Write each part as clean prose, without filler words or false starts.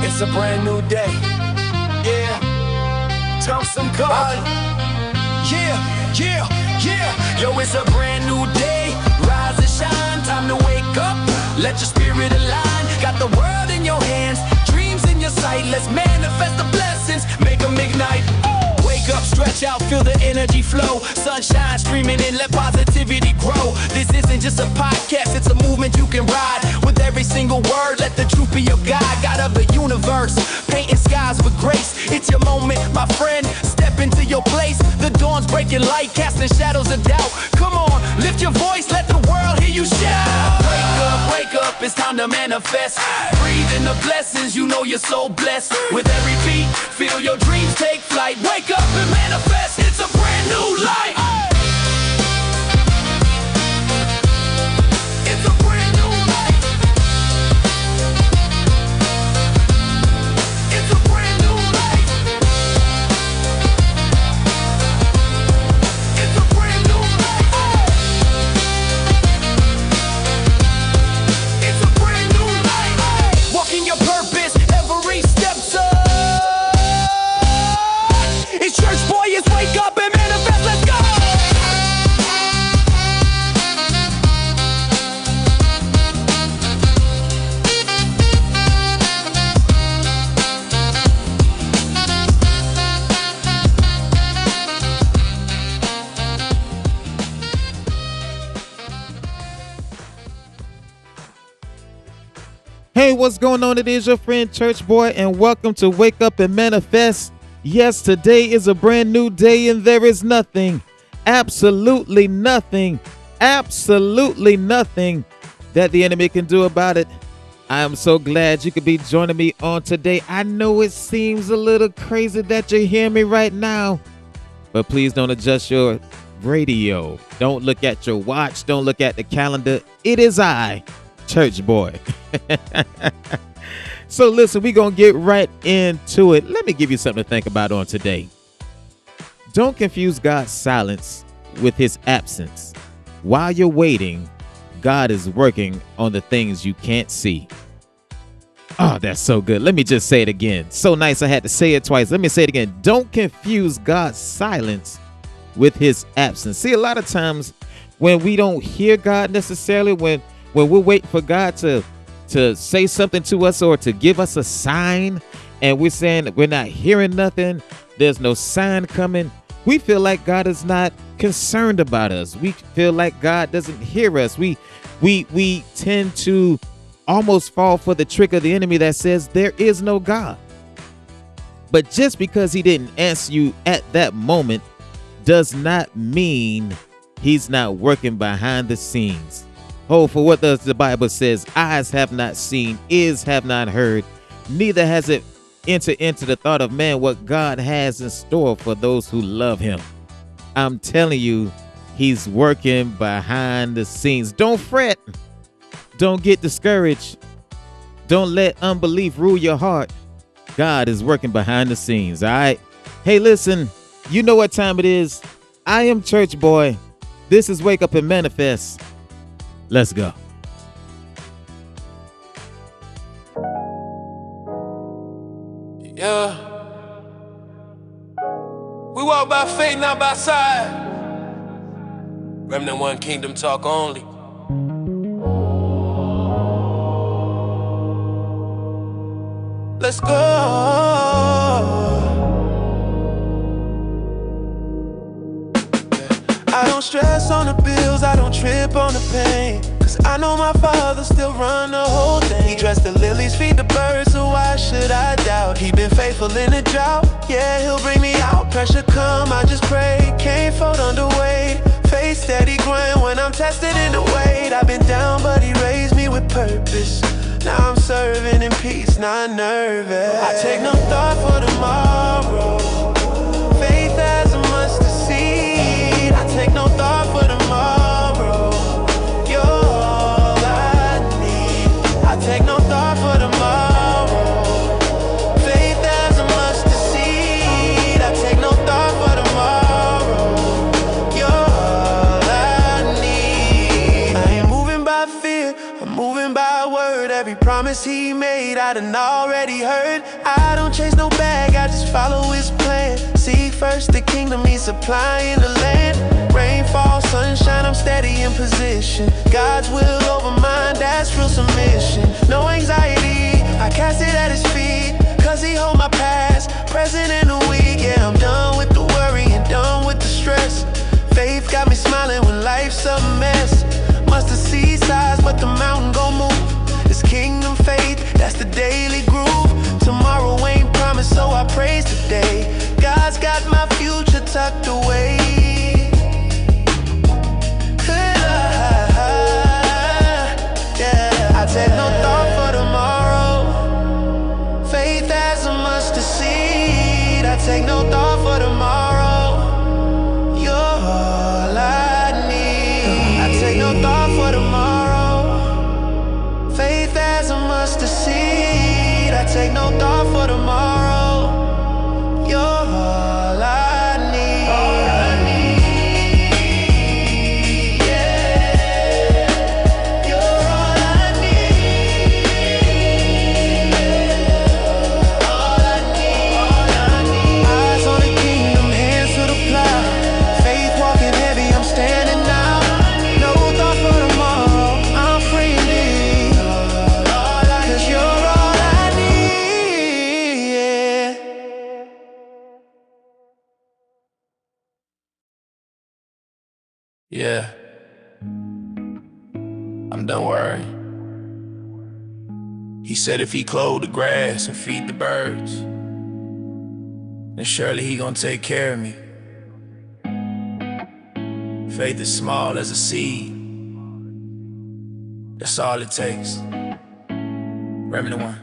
It's a brand new day. Yeah. Tell some God. Yeah. Yo, it's a brand new day. Rise and shine. Time to wake up. Let your spirit align. Got the world in your hands. Dreams in your sight. Let's manifest the blessings. Make them ignite. Wake up, stretch out, feel the energy flow. Sunshine streaming in, let positivity grow. This isn't just a podcast, it's a movement you can ride. With every single word, let the truth be your guide. God of the universe, painting skies with grace. It's your moment, my friend, step into your place. The dawn's breaking light, casting shadows of doubt. Come on, lift your voice, let the world hear you shout. Wake up, it's time to manifest. Breathe in the blessings, you know you're so blessed. With every beat, feel your dreams take flight. Wake up and manifest, it's a brand new life. It's a brand new life. It's a brand new life. It's a brand new life. It's a brand new life. Walk in your purpose, every step's up. It's church boy, it's wake up and manifest, let's go! Hey, what's going on? It is your friend Church Boy, and welcome to Wake Up and Manifest. Yes, today is a brand new day, and there is nothing, absolutely nothing that the enemy can do about it. I am so glad you could be joining me on today. I know it seems a little crazy that you're hearing me right now, but please don't adjust your radio. Don't look at your watch. Don't look at the calendar. It is I, Church Boy. So listen, we're going to get right into it. Let me give you something to think about on today. Don't confuse God's silence with his absence. While you're waiting, God is working on the things you can't see. Oh, that's so good. Let me just say it again. So nice I had to say it twice. Let me say it again. Don't confuse God's silence with his absence. See, a lot of times when we don't hear God necessarily, when we're waiting for God to say something to us or to give us a sign, and we're saying we're not hearing nothing, there's no sign coming, we feel like God is not concerned about us. We feel like God doesn't hear us. We tend to almost fall for the trick of the enemy that says there is no God. But just because he didn't answer you at that moment does not mean he's not working behind the scenes. Oh, for what does the Bible says, eyes have not seen, ears have not heard, neither has it entered into the thought of man what God has in store for those who love him. I'm telling you, he's working behind the scenes. Don't fret. Don't get discouraged. Don't let unbelief rule your heart. God is working behind the scenes, all right? Hey, listen, you know what time it is. I am Church Boy. This is Wake Up and Manifest. Let's go. Yeah. We walk by faith, not by sight. Remnant One Kingdom talk only. Let's go. I don't stress on the bills, I don't trip on the pain, cause I know my Father still run the whole thing. He dressed the lilies, feed the birds, so why should I doubt? He been faithful in the drought, yeah, he'll bring me out. Pressure come, I just pray, can't fold under weight. Faith steady grind when I'm tested in the weight. I've been down, but he raised me with purpose. Now I'm serving in peace, not nervous. I take no thought for tomorrow. Faith as a mustard seed. I take no thought for tomorrow. You're all I need. I take no thought for tomorrow. Faith as a mustard seed. I take no thought for tomorrow. You're all I need. I ain't moving by fear, I'm moving by word. every promise he made, I done already heard. I don't chase no bag, I just follow his plan. Seek first the kingdom, he's supplying the land. Rainfall, sunshine, I'm steady in position. God's will over mine, that's real submission. No anxiety, I cast it at his feet, cause he hold my past, present and the week. Yeah, I'm done with the worry and done with the stress. Faith got me smiling when life's a mess. Mustard seed size, but the mountain gon' move. It's kingdom faith, that's the daily groove. Tomorrow ain't promised, so I praise today. God's got my future tucked away. Yeah, I take no thought for tomorrow. Faith as a mustard seed. I take no thought for tomorrow. You're all I need. I take no thought for tomorrow. Faith as a mustard seed. I take no thought for tomorrow. You're all I need. All I need. Yeah. You're all I need. All I need. All I need. Eyes on the kingdom, hands to the plow. Faith walking heavy, I'm standing now. No thought for tomorrow, I'm free indeed. Cause you're all I need. Yeah. Yeah, I'm done worrying. He said if he clothe the grass and feed the birds, then surely he gonna take care of me. Faith is small as a seed. That's all it takes. Remnant one.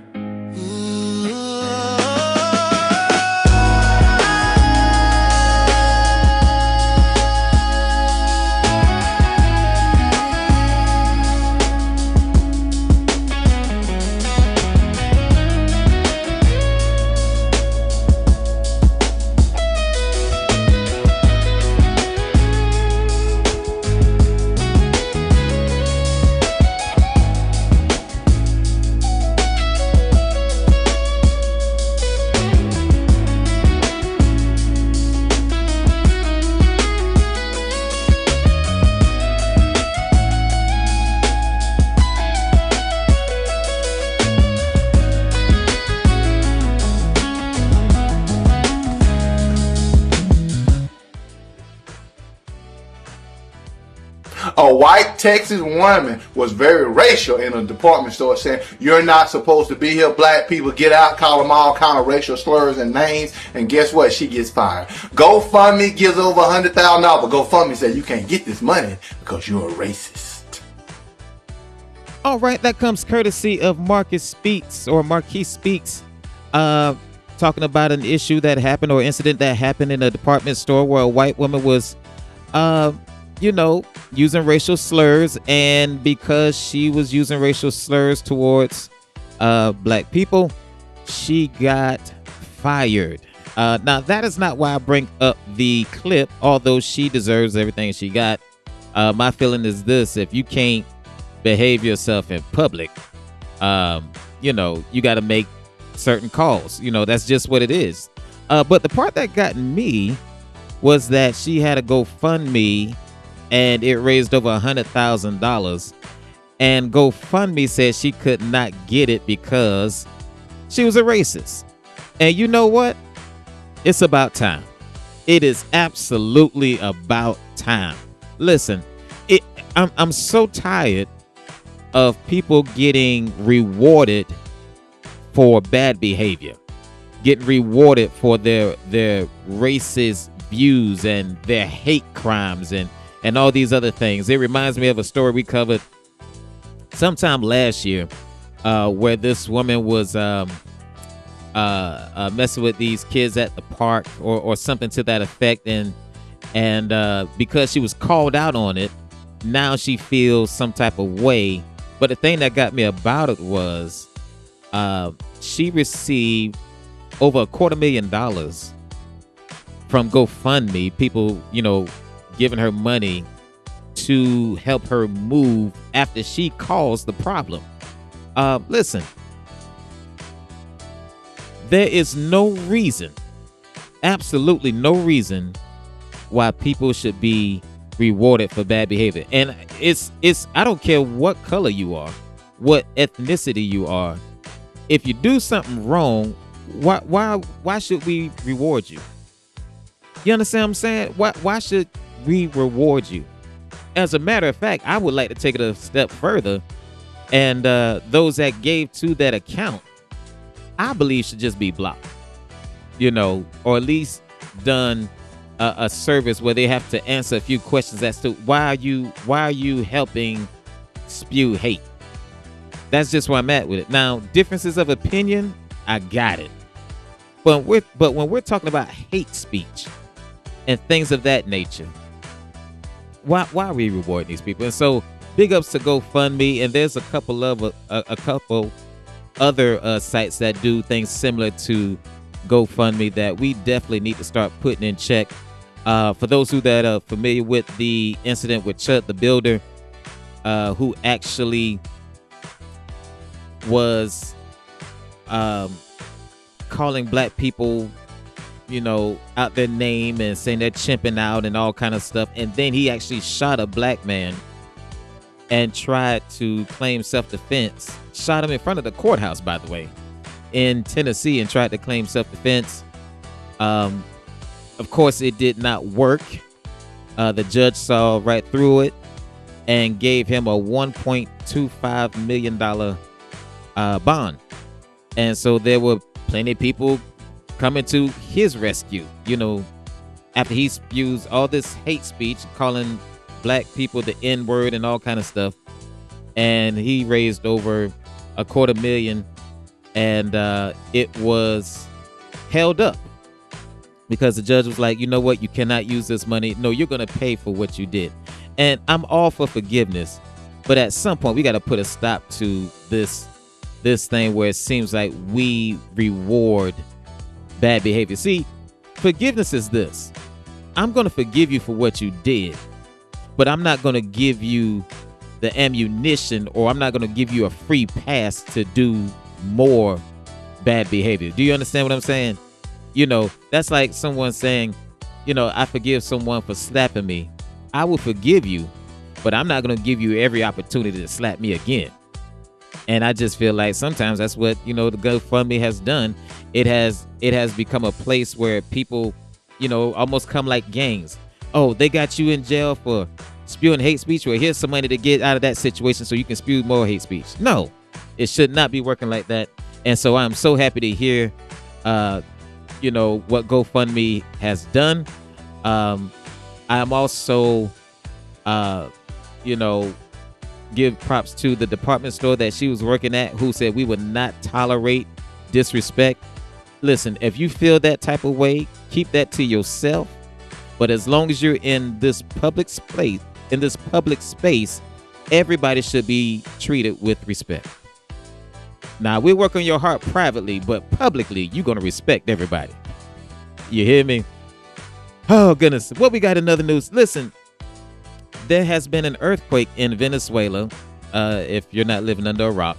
A white Texas woman was very racial in a department store, saying, "You're not supposed to be here. Black people, get out." Call them all kind of racial slurs and names. And guess what? She gets fired. GoFundMe gives over $100,000. But GoFundMe said, "You can't get this money because you're a racist." All right, that comes courtesy of Marquis Speaks, talking about an issue that happened or incident that happened in a department store where a white woman was using racial slurs, and because she was using racial slurs towards black people, she got fired. Now, that is not why I bring up the clip, although she deserves everything she got. My feeling is this: if you can't behave yourself in public, you got to make certain calls. That's just what it is. But the part that got me was that she had a GoFundMe, and it raised over $100,000. And GoFundMe said she could not get it because she was a racist. And you know what? It's about time. It is absolutely about time. Listen, I'm so tired of people getting rewarded for bad behavior, getting rewarded for their racist views and their hate crimes and all these other things. It reminds me of a story we covered sometime last year, where this woman was messing with these kids at the park or something to that effect, and because she was called out on it, now she feels some type of way. But the thing that got me about it was she received over $250,000 from GoFundMe, people, giving her money to help her move after she caused the problem. Listen, there is no reason, absolutely no reason, why people should be rewarded for bad behavior. And it's I don't care what color you are, what ethnicity you are. If you do something wrong, why should we reward you? You understand what I'm saying? Why should we reward you? As a matter of fact, I would like to take it a step further, and those that gave to that account, I believe, should just be blocked, or at least done a service where they have to answer a few questions as to why are you helping spew hate. That's just where I'm at with it. Now, differences of opinion, I got it, but when we're talking about hate speech and things of that nature, why are we rewarding these people? And so, big ups to GoFundMe, and there's a couple other sites that do things similar to GoFundMe that we definitely need to start putting in check. For those that are familiar with the incident with Chud the Builder, who actually was calling black people, out their name and saying they're chimping out and all kind of stuff. And then he actually shot a black man and tried to claim self-defense. Shot him in front of the courthouse, by the way, in Tennessee, and tried to claim self-defense. Of course, it did not work. The judge saw right through it and gave him a $1.25 million bond. And so there were plenty of people coming to his rescue, after he spews all this hate speech, calling black people the N-word and all kind of stuff. And he raised over $250,000, and it was held up because the judge was like, you know what, you cannot use this money. No, you're going to pay for what you did. And I'm all for forgiveness, but at some point we got to put a stop to this thing where it seems like we reward bad behavior. See, forgiveness is this: I'm going to forgive you for what you did, but I'm not going to give you the ammunition, or I'm not going to give you a free pass to do more bad behavior. Do you understand what I'm saying? That's like someone saying, I forgive someone for slapping me. I will forgive you, but I'm not going to give you every opportunity to slap me again. And I just feel like sometimes that's what, the GoFundMe has done. It has become a place where people, almost come like gangs. Oh, they got you in jail for spewing hate speech. Well, here's some money to get out of that situation so you can spew more hate speech. No, it should not be working like that. And so I'm so happy to hear, what GoFundMe has done. I'm also, give props to the department store that she was working at, who said we would not tolerate disrespect. Listen, if you feel that type of way, keep that to yourself. But as long as you're in this public space, everybody should be treated with respect. Now, we work on your heart privately, but publicly, you're going to respect everybody. You hear me? Oh, goodness. What we got in other news? Listen, there has been an earthquake in Venezuela. If you're not living under a rock,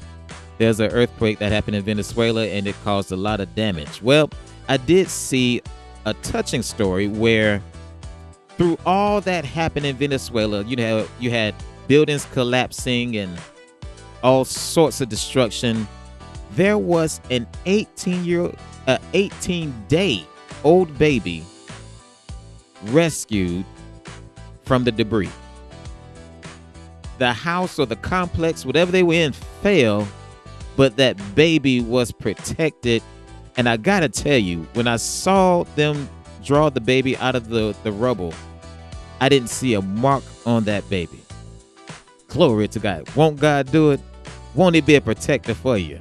there's an earthquake that happened in Venezuela, and it caused a lot of damage. Well, I did see a touching story where through all that happened in Venezuela, you had buildings collapsing and all sorts of destruction. There was an 18-day old baby rescued from the debris. The house or the complex, whatever they were in, fell, but that baby was protected. And I gotta tell you, when I saw them draw the baby out of the rubble, I didn't see a mark on that baby. Glory to God. Won't God do it? Won't he be a protector for you?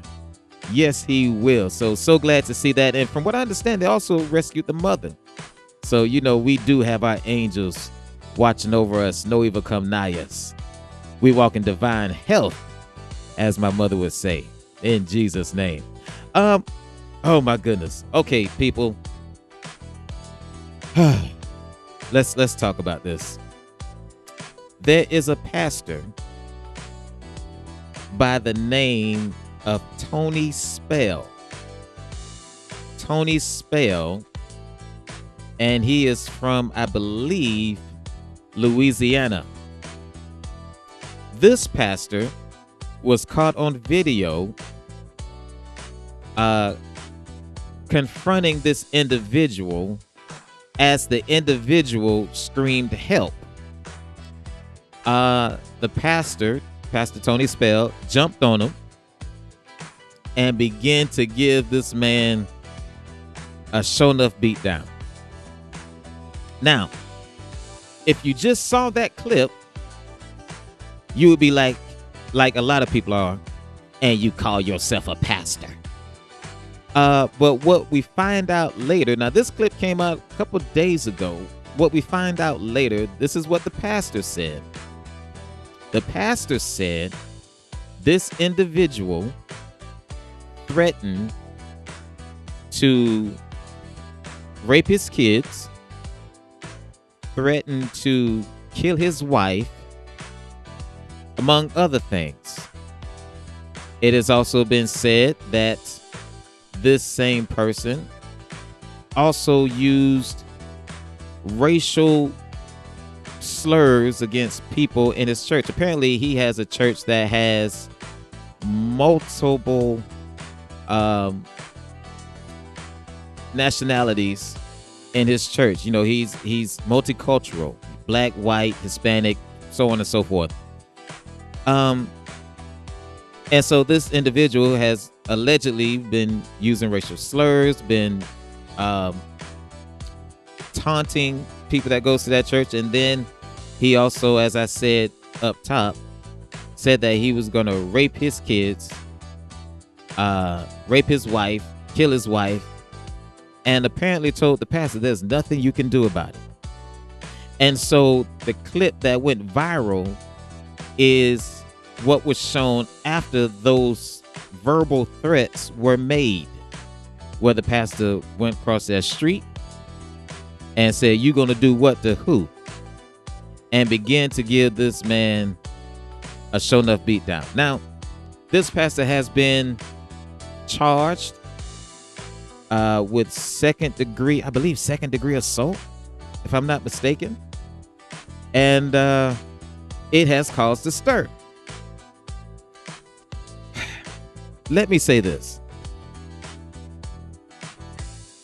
Yes, he will. So glad to see that. And from what I understand, they also rescued the mother. So, we do have our angels watching over us. No evil come nigh us. We walk in divine health, as my mother would say, in Jesus' name. Oh my goodness. Okay, people. Let's talk about this. There is a pastor by the name of Tony Spell. Tony Spell, and he is from, I believe, Louisiana. This pastor was caught on video confronting this individual as the individual screamed help. The Pastor Tony Spell, jumped on him and began to give this man a show enough beat down. Now, if you just saw that clip, you would be like a lot of people are, and you call yourself a pastor. But what we find out later, now this clip came out a couple days ago. What we find out later, this is what the pastor said. The pastor said this individual threatened to rape his kids, threatened to kill his wife, among other things. It has also been said that this same person also used racial slurs against people in his church. Apparently, he has a church that has multiple nationalities in his church. You know, he's multicultural, black, white, Hispanic, so on and so forth. And so this individual has allegedly been using racial slurs, been taunting people that goes to that church. And then he also, as I said up top, said that he was going to rape his kids, rape his wife, kill his wife, and apparently told the pastor there's nothing you can do about it. And so the clip that went viral is what was shown after those verbal threats were made, where the pastor went across that street and said, "You gonna do what to who?" and began to give this man a show enough beat down. Now, this pastor has been charged with second degree assault, if I'm not mistaken, and it has caused a stir. Let me say this.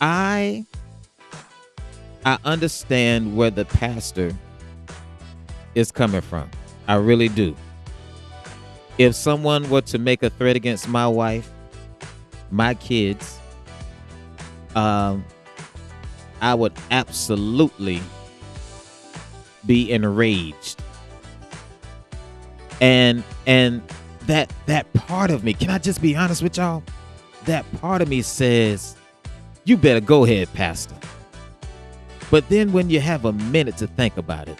I understand where the pastor is coming from. I really do. If someone were to make a threat against my wife, my kids, I would absolutely be enraged. And that part of me, can I just be honest with y'all? That part of me says, you better go ahead, pastor. But then when you have a minute to think about it,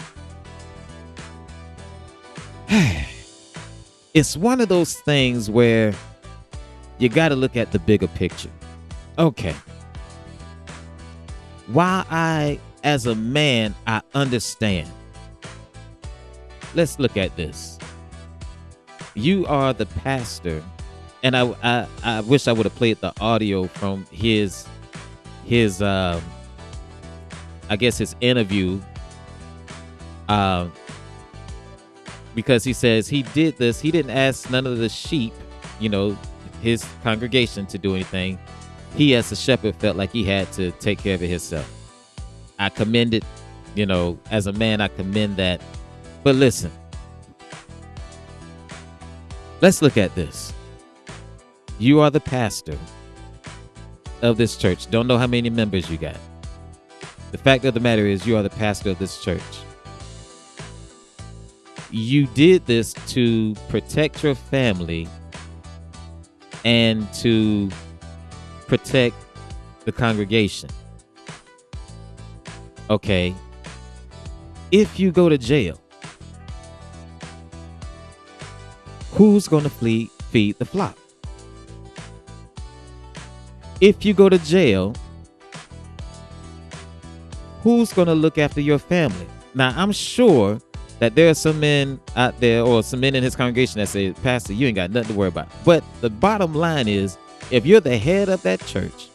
it's one of those things where you got to look at the bigger picture. Okay. While I, as a man, I understand. Let's look at this. You are the pastor, and I wish I would have played the audio from his I guess his interview, because he says he did this. He didn't ask none of the sheep, you know, his congregation, to do anything. He, as a shepherd, felt like he had to take care of it himself. I commend it, you know, as a man, I commend that. But listen. Let's look at this. You are the pastor of this church. Don't know how many members you got. The fact of the matter is, you are the pastor of this church. You did this to protect your family and to protect the congregation. Okay. If you go to jail, who's going to feed the flock? If you go to jail, who's going to look after your family? Now, I'm sure that there are some men out there, or some men in his congregation, that say, Pastor, you ain't got nothing to worry about. But the bottom line is, if you're the head of that church,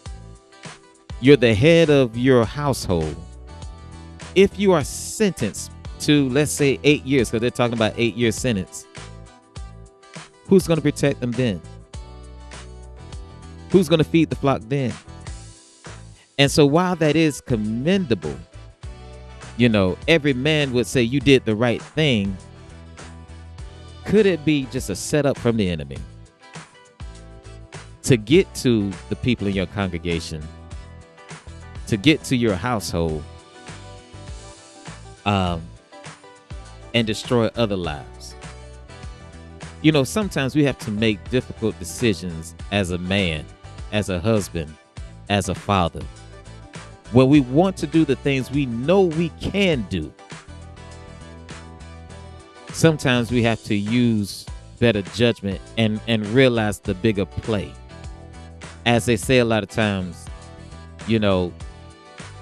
you're the head of your household, if you are sentenced to, let's say, 8 years, because they're talking about 8-year sentence, who's going to protect them then? Who's going to feed the flock then? And so while that is commendable, you know, every man would say you did the right thing, could it be just a setup from the enemy to get to the people in your congregation, to get to your household, and destroy other lives? You know, sometimes we have to make difficult decisions as a man, as a husband, as a father, when we want to do the things we know we can do. Sometimes we have to use better judgment and realize the bigger play. As they say a lot of times, you know,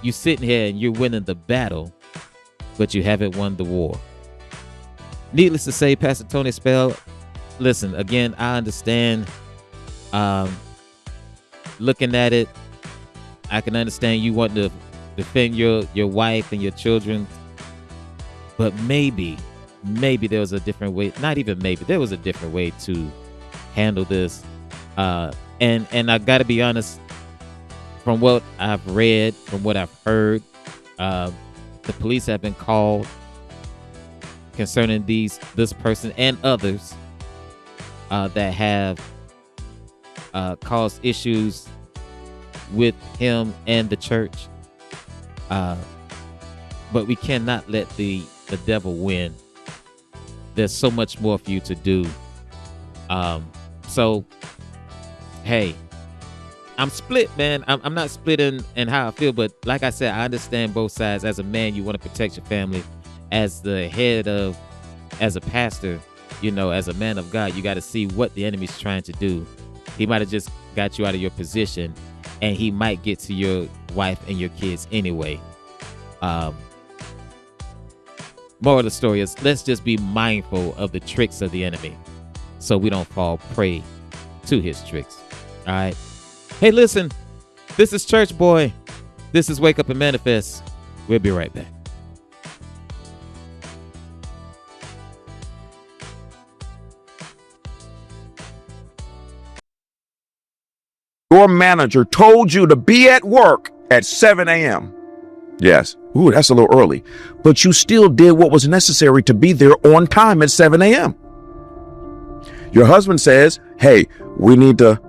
you sitting here and you're winning the battle, but you haven't won the war. Needless to say, Pastor Tony Spell, listen, again, I understand. Looking at it, I can understand you want to defend your wife and your children, but maybe there was a different way. Not even maybe, there was a different way to handle this. And I got to be honest, from what I've read, from what I've heard, the police have been called concerning this person and others that have caused issues with him and the church. But we cannot let the devil win. There's so much more for you to do. So, hey, I'm split, man. I'm not split in how I feel, but like I said, I understand both sides. As a man, you want to protect your family. As the head of, as a pastor, you know, as a man of God, you got to see what the enemy's trying to do. He might have just got you out of your position, and he might get to your wife and your kids anyway. Moral of the story is, let's just be mindful of the tricks of the enemy so we don't fall prey to his tricks. All right. Hey, listen, this is Church Boy. This is Wake Up and Manifest. We'll be right back. Your manager told you to be at work at 7 a.m. Yes. Ooh, that's a little early. But you still did what was necessary to be there on time at 7 a.m. Your husband says, hey, we need to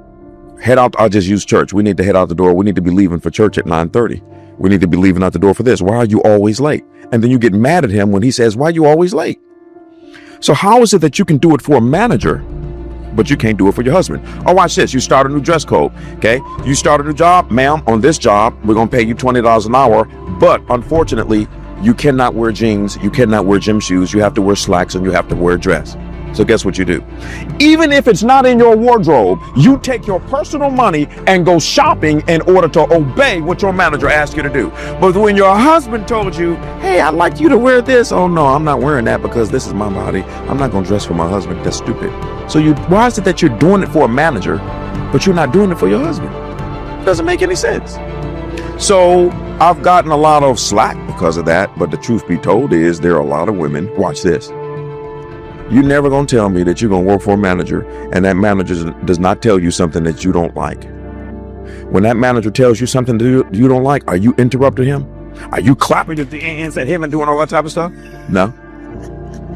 head out. I'll just use church. We need to head out the door. We need to be leaving for church at 9:30. We need to be leaving out the door for this. Why are you always late? And then you get mad at him when he says, why are you always late? So how is it that you can do it for a manager, but you can't do it for your husband? Oh, watch this. You start a new dress code. Okay. You start a new job, ma'am. On this job, we're going to pay you $20 an hour. But unfortunately, you cannot wear jeans. You cannot wear gym shoes. You have to wear slacks and you have to wear a dress. So guess what you do? Even if it's not in your wardrobe, you take your personal money and go shopping in order to obey what your manager asked you to do. But when your husband told you, hey, I'd like you to wear this. Oh, no, I'm not wearing that because this is my body. I'm not going to dress for my husband. That's stupid. So why is it that you're doing it for a manager, but you're not doing it for your husband? It doesn't make any sense. So I've gotten a lot of slack because of that. But the truth be told is there are a lot of women. Watch this. You're never going to tell me that you're going to work for a manager and that manager does not tell you something that you don't like. When that manager tells you something that you don't like, are you interrupting him? Are you clapping your hands at him and doing all that type of stuff? No.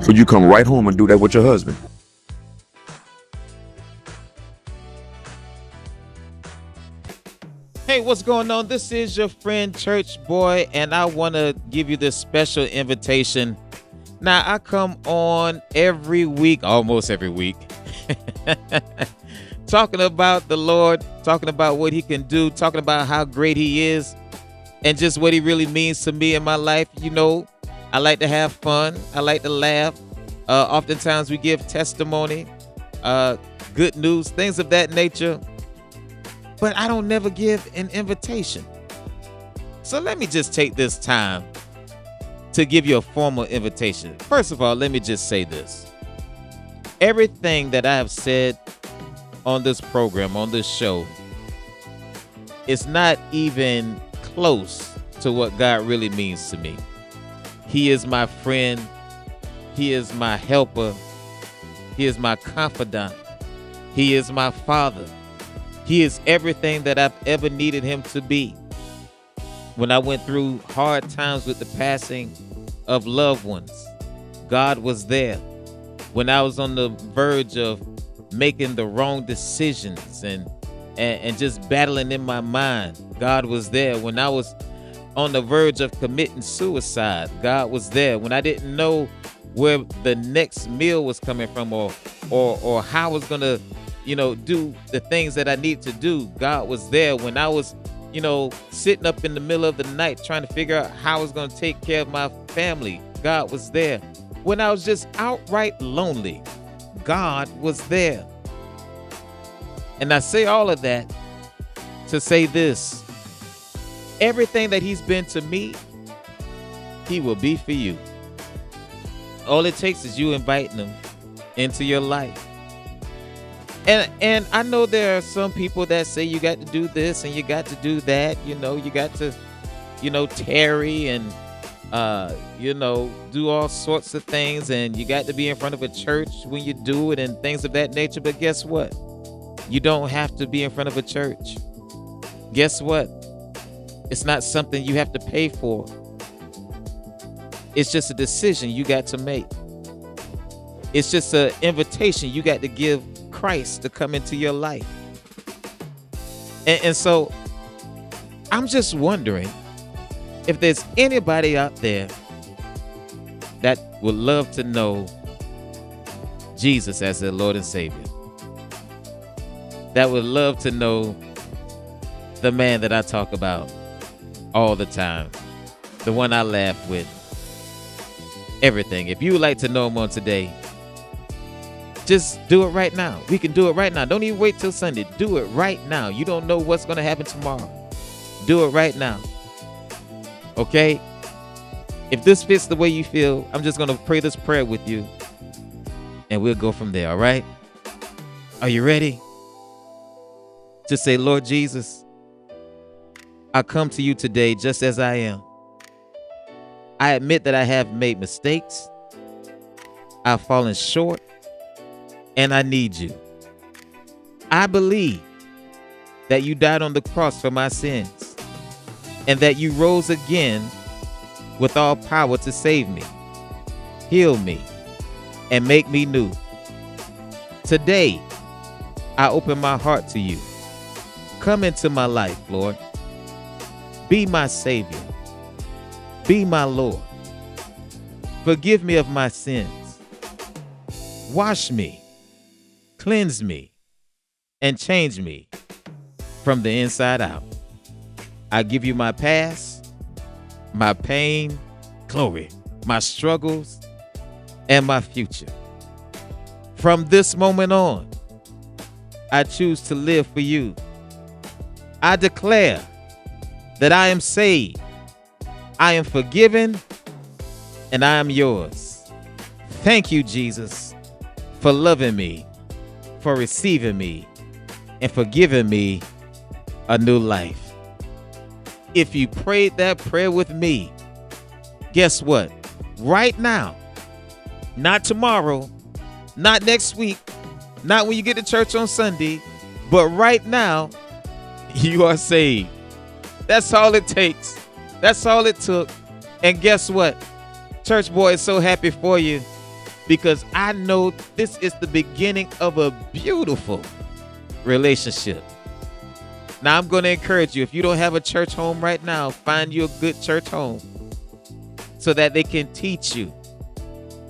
But you come right home and do that with your husband. Hey, what's going on? This is your friend Church Boy, and I want to give you this special invitation. Now, I come on every week, almost every week, talking about the Lord, talking about what he can do, talking about how great he is, and just what he really means to me in my life. You know, I like to have fun. I like to laugh. Oftentimes we give testimony, good news, things of that nature. But I don't never give an invitation. So let me just take this time to give you a formal invitation. First of all, let me just say this. Everything that I have said on this program, on this show, is not even close to what God really means to me. He is my friend. He is my helper. He is my confidant. He is my father. He is everything that I've ever needed him to be. When I went through hard times with the passing of loved ones, God was there. When I was on the verge of making the wrong decisions and just battling in my mind, God was there. When I was on the verge of committing suicide, God was there. When I didn't know where the next meal was coming from or how I was gonna, do the things that I need to do, God was there. When I was, sitting up in the middle of the night trying to figure out how I was gonna take care of my family, God was there. When I was just outright lonely, God was there. And I say all of that to say this: everything that he's been to me, he will be for you. All it takes is you inviting him into your life. And I know there are some people that say you got to do this and you got to do that. You got to, tarry and, do all sorts of things. And you got to be in front of a church when you do it and things of that nature. But guess what? You don't have to be in front of a church. Guess what? It's not something you have to pay for. It's just a decision you got to make. It's just an invitation you got to give Christ to come into your life. And so I'm just wondering if there's anybody out there that would love to know Jesus as their Lord and Savior, that would love to know the man that I talk about all the time, the one I laugh with, everything. If you would like to know him on today, just do it right now. We can do it right now. Don't even wait till Sunday. Do it right now. You don't know what's going to happen tomorrow. Do it right now. Okay? If this fits the way you feel, I'm just going to pray this prayer with you, and we'll go from there, all right? Are you ready? Just say, Lord Jesus, I come to you today just as I am. I admit that I have made mistakes. I've fallen short, and I need you. I believe that you died on the cross for my sins and that you rose again with all power to save me, heal me, and make me new. Today, I open my heart to you. Come into my life, Lord. Be my Savior. Be my Lord. Forgive me of my sins. Wash me, cleanse me, and change me from the inside out. I give you my past, my pain, glory, my struggles, and my future. From this moment on, I choose to live for you. I declare that I am saved, I am forgiven, and I am yours. Thank you, Jesus, for loving me, for receiving me, and for giving me a new life. If you prayed that prayer with me, guess what? Right now, not tomorrow, not next week, not when you get to church on Sunday, but right now, you are saved. That's all it takes. That's all it took. And guess what? Church boy is so happy for you because I know this is the beginning of a beautiful relationship. Now, I'm going to encourage you, if you don't have a church home right now, find you a good church home so that they can teach you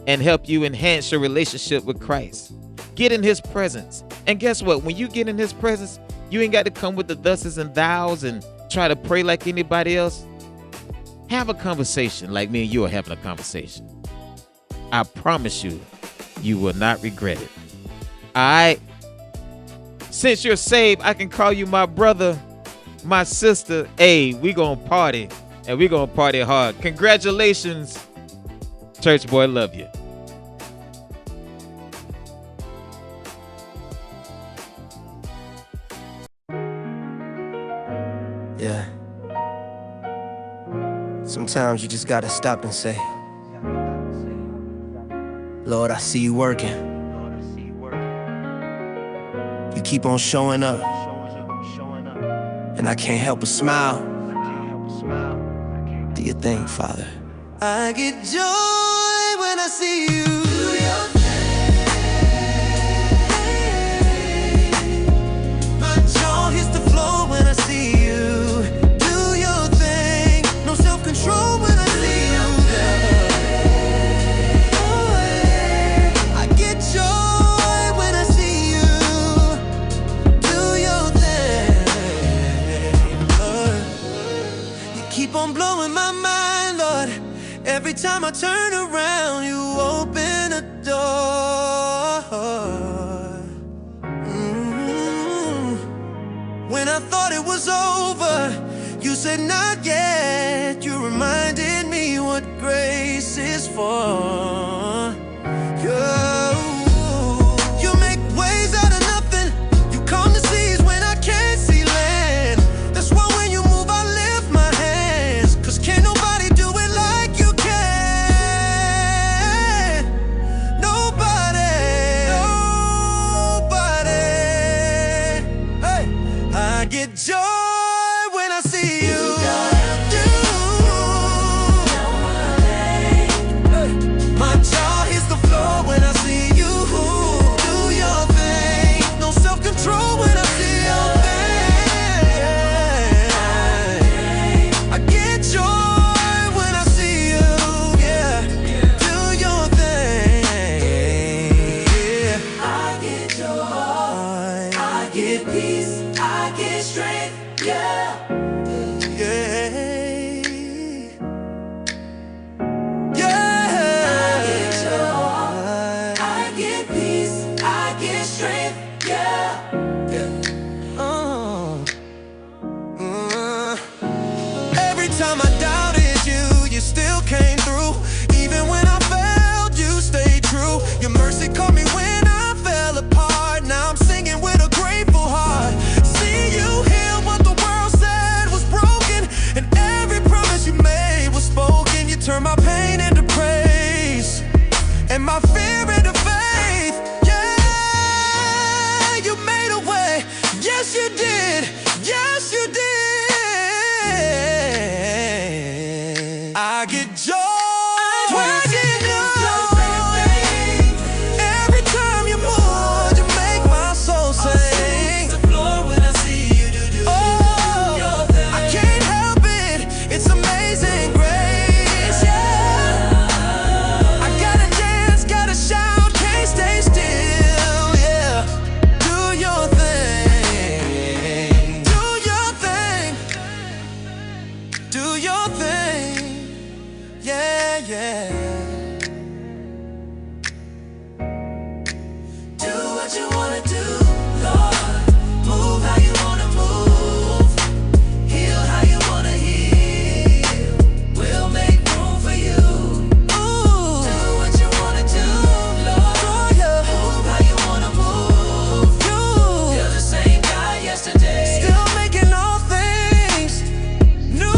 and help you enhance your relationship with Christ. Get in his presence. And guess what? When you get in his presence, you ain't got to come with the thuses and thous and try to pray like anybody else. Have a conversation like me and you are having a conversation. I promise you, you will not regret it. All right? Since you're saved, I can call you my brother, my sister. Hey, we gonna party, and we gonna party hard. Congratulations Church boy, love you. Yeah. Sometimes you just gotta stop and say, Lord, I see you working. You keep on showing up, and I can't help but smile. Do your thing, Father. I get joy when I see you. Do your thing. My jaw hits the floor when I see you. Do your thing. No self-control when I see you. I get joy when I see you. Do your thing. Lord, you keep on blowing my mind, Lord. Every time I turn around, you open a door. When I thought it was over, you said not yet. You reminded me what grace is for. You make ways out of nothing. You calm the seas when I can't see land. That's why when you move, I lift my hands. 'Cause can't nobody do it like you can. Nobody. Hey, I get joy when I see you. My jaw hits the floor when I see you. Do your thing. No self-control when I see your thing. I get joy when I see you. Yeah. Do your thing. Yeah. I get joy. I get peace. I get strength. Yeah. Yeah. Every time I doubted you, you still came through. Even when I failed, you stayed true. Your mercy caught me when I fell apart. Now I'm singing with a grateful heart. See you heal what the world said was broken, and every promise you made was spoken. You turned my pain into praise, and my fear into faith. Yeah, you made a way. Yes, you did. Yes, you did. I get joy. I get joy. Every time you move, you make my soul sing. The floor when I see you do your thing. I can't help it. It's amazing grace. Yeah. I gotta dance, gotta shout, can't stay still. Yeah. Do your thing. Do your thing. Do your thing. Yeah, yeah. Do what you wanna do, Lord. Move how you wanna move. Heal how you wanna heal. We'll make room for you. Ooh. Do what you wanna do, Lord. Move how you wanna move. You're the same guy yesterday. Still making all things new.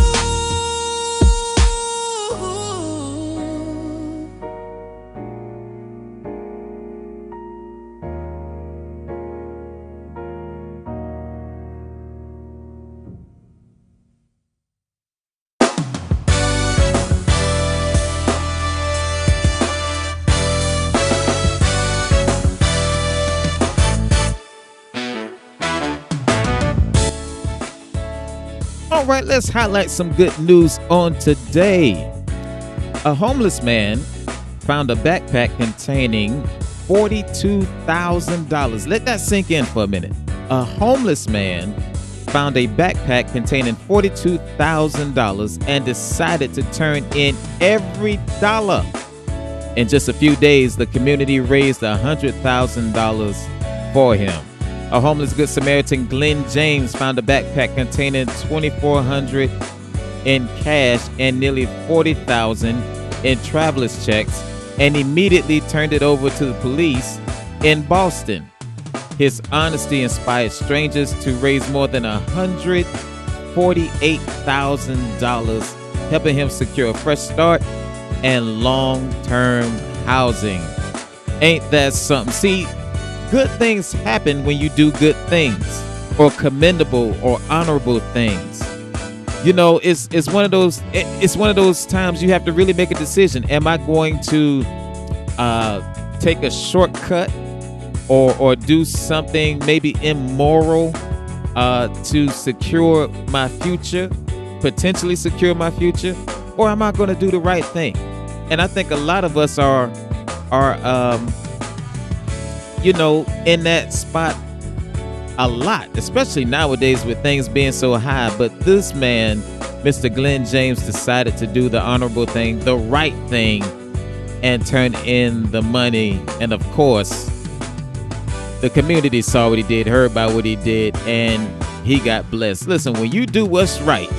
All right, let's highlight some good news on today. A homeless man found a backpack containing $42,000. Let that sink in for a minute. A homeless man found a backpack containing $42,000 and decided to turn in every dollar. In just a few days, the community raised $100,000 for him. A homeless Good Samaritan, Glenn James, found a backpack containing $2,400 in cash and nearly $40,000 in traveler's checks and immediately turned it over to the police in Boston. His honesty inspired strangers to raise more than $148,000, helping him secure a fresh start and long-term housing. Ain't that something? See, good things happen when you do good things, or commendable or honorable things. You know, it's one of those times you have to really make a decision. Am I going to take a shortcut or do something maybe immoral to secure my future, potentially secure my future, or am I going to do the right thing? And I think a lot of us are in that spot a lot, especially nowadays with things being so high. But this man, Mr. Glenn James, decided to do the honorable thing, the right thing, and turn in the money. And of course, the community saw what he did, heard about what he did, and he got blessed. Listen, when you do what's right,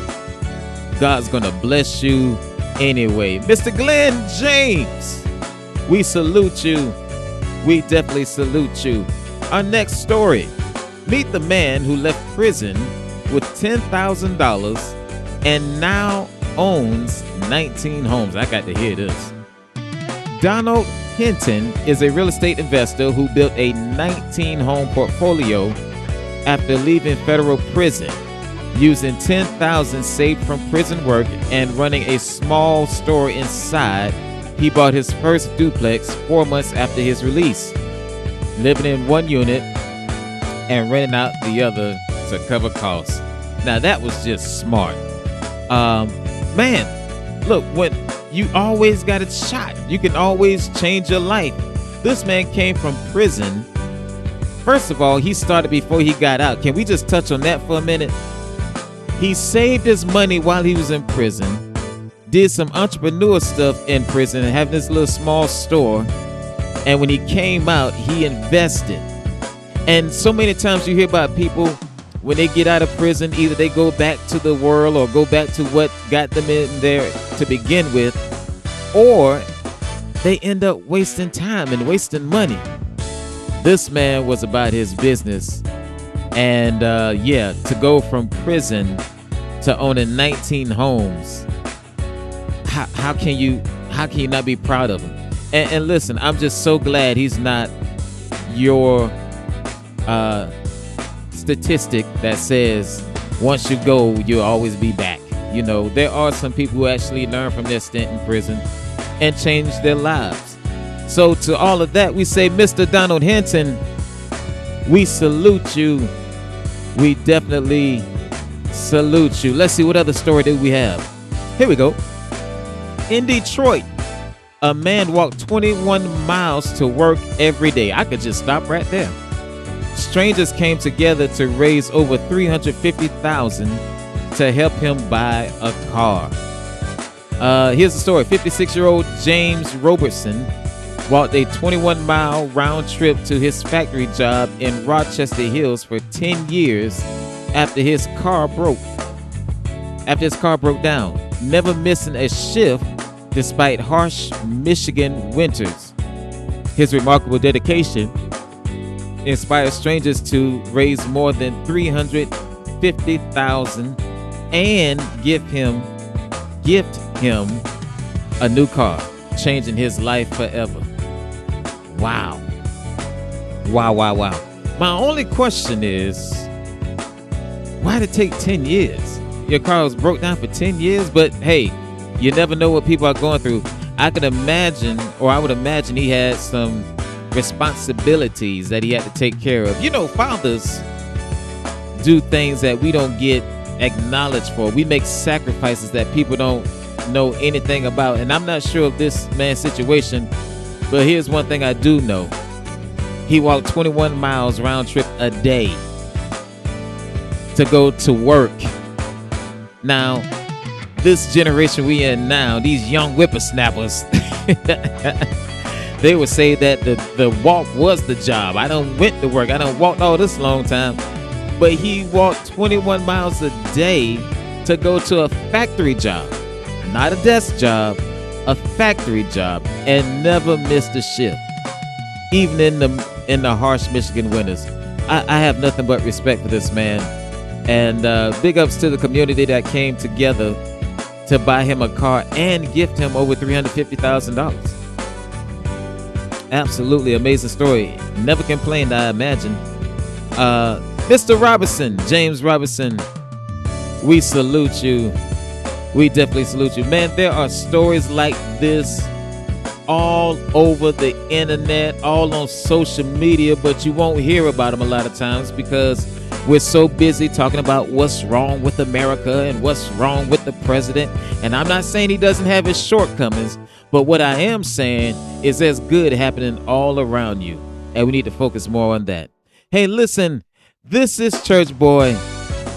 God's gonna bless you anyway. Mr. Glenn James, we salute you. We definitely salute you. Our next story. Meet the man who left prison with $10,000 and now owns 19 homes. I got to hear this. Donald Hinton is a real estate investor who built a 19-home portfolio after leaving federal prison, using $10,000 saved from prison work and running a small store inside. He bought his first duplex 4 months after his release, living in one unit and renting out the other to cover costs. Now that was just smart. Man, look, when you always got a shot, you can always change your life. This man came from prison. First of all, he started before he got out. Can we just touch on that for a minute? He saved his money while he was in prison, did some entrepreneur stuff in prison, and having this little small store. And when he came out, he invested. And so many times you hear about people, when they get out of prison, either they go back to the world or go back to what got them in there to begin with, or they end up wasting time and wasting money. This man was about his business. And to go from prison to owning 19 homes, how can you not be proud of him? And listen, I'm just so glad he's not your statistic that says once you go, you'll always be back. You know, there are some people who actually learn from their stint in prison and change their lives. So to all of that, we say, Mr. Donald Hinton, we salute you. We definitely salute you. Let's see, what other story do we have? Here we go. In Detroit, a man walked 21 miles to work every day. I could just stop right there. Strangers came together to raise over $350,000 to help him buy a car. Here's the story. 56-year-old James Robertson walked a 21-mile round trip to his factory job in Rochester Hills for 10 years after his car broke down, never missing a shift despite harsh Michigan winters. His remarkable dedication inspired strangers to raise more than $350,000 and gift him a new car, changing his life forever. Wow. My only question is, why did it take 10 years? Your car was broke down for 10 years, but hey, you never know what people are going through. I would imagine he had some responsibilities that he had to take care of. You know, fathers do things that we don't get acknowledged for. We make sacrifices that people don't know anything about. And I'm not sure of this man's situation, but here's one thing I do know. He walked 21 miles round trip a day to go to work. Now, this generation we in now, these young whippersnappers, they would say that the walk was the job. I done went to work. I done walked all this long time. But he walked 21 miles a day to go to a factory job. Not a desk job, a factory job and never missed a shift, even in the harsh Michigan winters. I have nothing but respect for this man, and big ups to the community that came together to buy him a car and gift him over $350,000. Absolutely amazing story. Never complained, I imagine. Mr. Robinson, James Robinson, we salute you. We definitely salute you. Man, there are stories like this all over the internet, all on social media, but you won't hear about them a lot of times because we're so busy talking about what's wrong with America and what's wrong with the president. And I'm not saying he doesn't have his shortcomings, but what I am saying is there's good happening all around you, and we need to focus more on that. Hey, listen, this is Church Boy.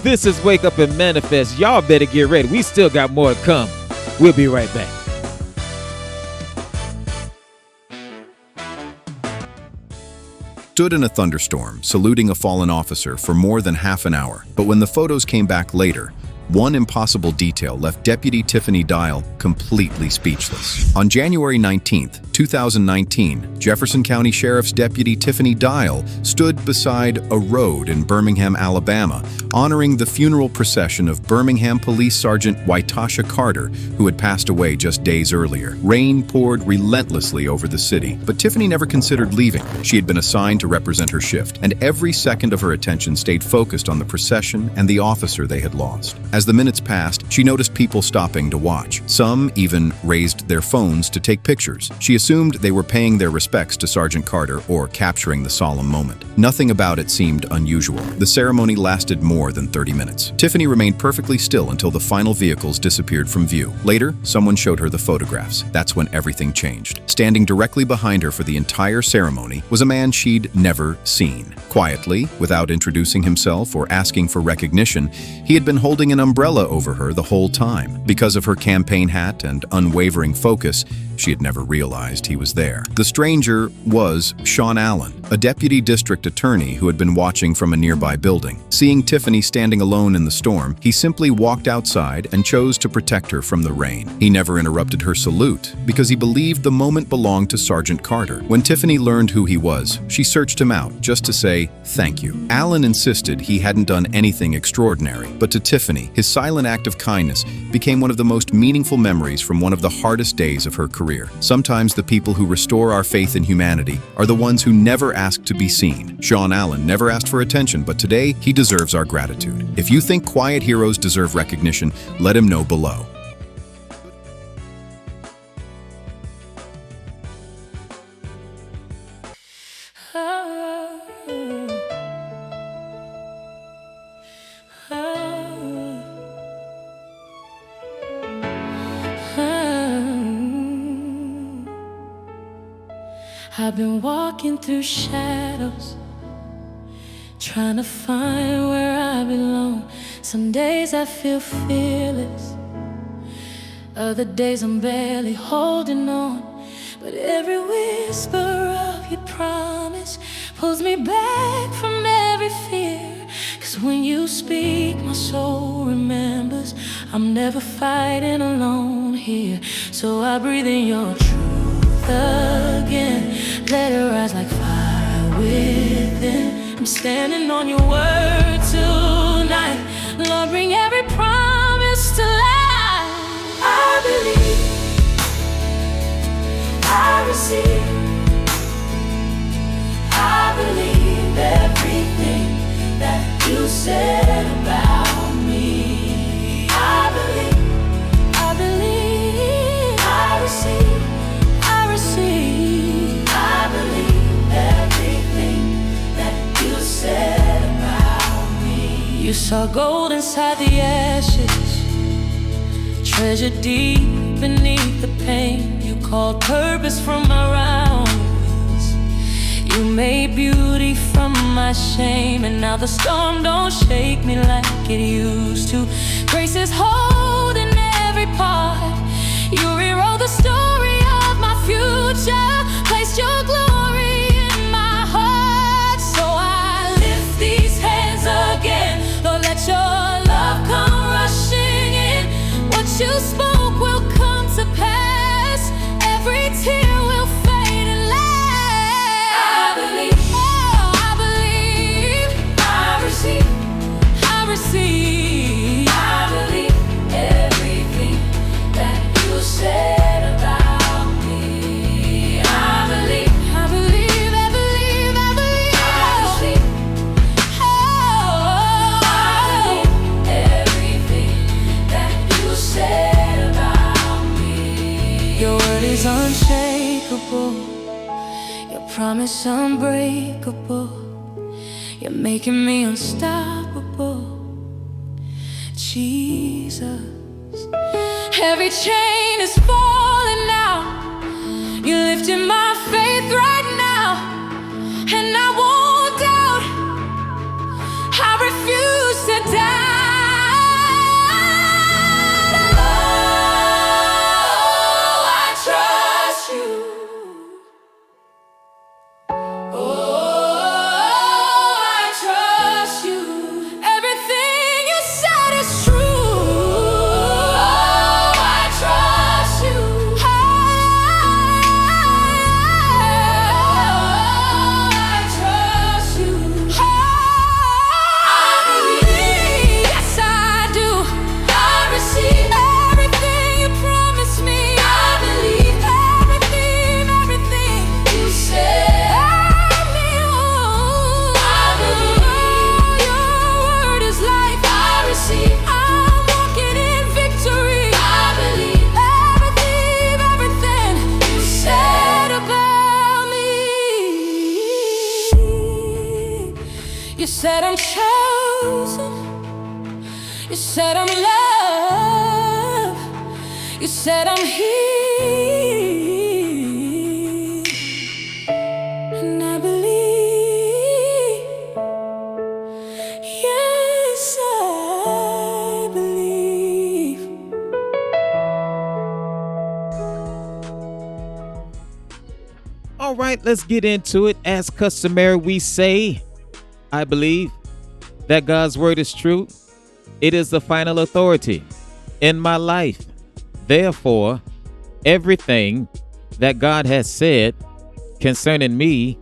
This is Wake Up and Manifest. Y'all better get ready. We still got more to come. We'll be right back. Stood in a thunderstorm, saluting a fallen officer for more than half an hour. But when the photos came back later, one impossible detail left Deputy Tiffany Dial completely speechless. On January 19th, 2019, Jefferson County Sheriff's Deputy Tiffany Dial stood beside a road in Birmingham, Alabama, honoring the funeral procession of Birmingham Police Sergeant Waitasha Carter, who had passed away just days earlier. Rain poured relentlessly over the city, but Tiffany never considered leaving. She had been assigned to represent her shift, and every second of her attention stayed focused on the procession and the officer they had lost. As the minutes passed, she noticed people stopping to watch. Some even raised their phones to take pictures. She assumed they were paying their respects to Sergeant Carter or capturing the solemn moment. Nothing about it seemed unusual. The ceremony lasted more than 30 minutes. Tiffany remained perfectly still until the final vehicles disappeared from view. Later, someone showed her the photographs. That's when everything changed. Standing directly behind her for the entire ceremony was a man she'd never seen. Quietly, without introducing himself or asking for recognition, he had been holding an umbrella over her the whole time. Because of her campaign hat and unwavering focus, she had never realized he was there. The stranger was Sean Allen, a deputy district attorney who had been watching from a nearby building. Seeing Tiffany standing alone in the storm, he simply walked outside and chose to protect her from the rain. He never interrupted her salute because he believed the moment belonged to Sergeant Carter. When Tiffany learned who he was, she searched him out just to say thank you. Allen insisted he hadn't done anything extraordinary, but to Tiffany, his silent act of kindness became one of the most meaningful memories from one of the hardest days of her career. Sometimes the people who restore our faith in humanity are the ones who never ask to be seen. Sean Allen never asked for attention, but today he deserves our gratitude. If you think quiet heroes deserve recognition, let him know below. I've been walking through shadows, trying to find where I belong. Some days I feel fearless, other days I'm barely holding on. But every whisper of your promise pulls me back from every fear. 'Cause when you speak, my soul remembers I'm never fighting alone here. So I breathe in your truth again, let it rise like fire within. I'm standing on your word tonight, Lord, bring every promise to life. I believe, I receive, I believe everything that you said about me. I believe, I believe, I receive, I receive, I believe everything that you said about me. You saw gold inside the ashes, treasure deep beneath the pain. You called purpose from my rounds. You made beauty from my shame, and now the storm don't shake me like it used to. Grace is holding every part. You rewrote the story of my future, placed your glory in my heart. So I lift these hands again, Lord, let your love come rushing in. What you spoke will come to pass. promise unbreakable. You're making me unstoppable, Jesus. Every chain is falling now. You're lifting my faith right now, and I won't doubt. I refuse to doubt. Oh, I trust you. You said I'm chosen. You said I'm loved. You said I'm healed. And I believe. Yes, I believe. All right, let's get into it. As customary, we say, I believe that God's word is true. It is the final authority in my life. Therefore, everything that God has said concerning me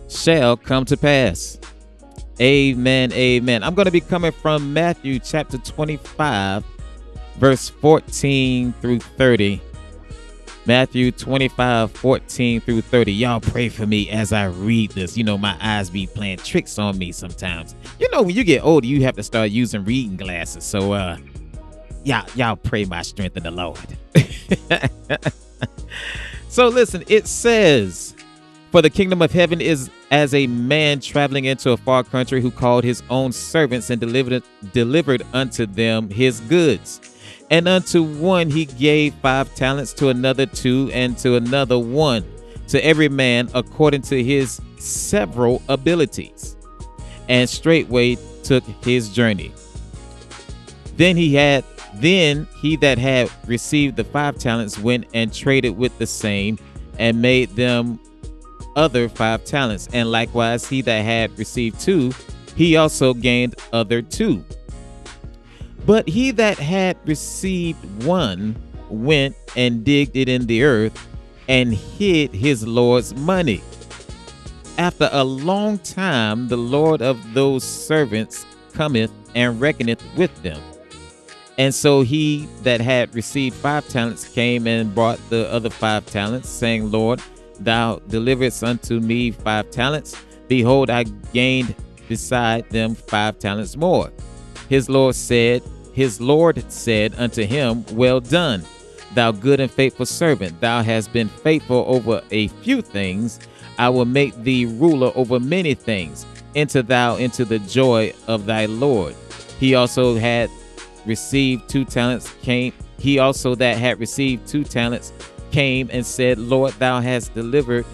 shall come to pass. Amen, amen. I'm going to be coming from Matthew chapter 25, verse 14 through 30. Matthew 25, 14 through 30. Y'all pray for me as I read this. You know, my eyes be playing tricks on me sometimes. You know, when you get older, you have to start using reading glasses. So, y'all pray my strength in the Lord. So listen, it says, for the kingdom of heaven is as a man traveling into a far country who called his own servants and delivered unto them his goods. And unto one he gave 5 talents, to another 2, and to another 1, to every man according to his several abilities. And straightway took his journey. Then he that had received the 5 talents went and traded with the same, and made them other 5 talents. And likewise he that had received 2, he also gained other 2. But he that had received 1 went and digged it in the earth, and hid his Lord's money. After a long time the Lord of those servants cometh and reckoneth with them. And so he that had received 5 talents came and brought the other 5 talents, saying, Lord, thou deliverest unto me 5 talents. Behold, I gained beside them 5 talents more. His Lord said unto him, Well done, thou good and faithful servant. Thou hast been faithful over a few things. I will make thee ruler over many things. Enter thou into the joy of thy Lord. He also had received 2 talents came. He also that had received 2 talents came and said, Lord, thou deliverest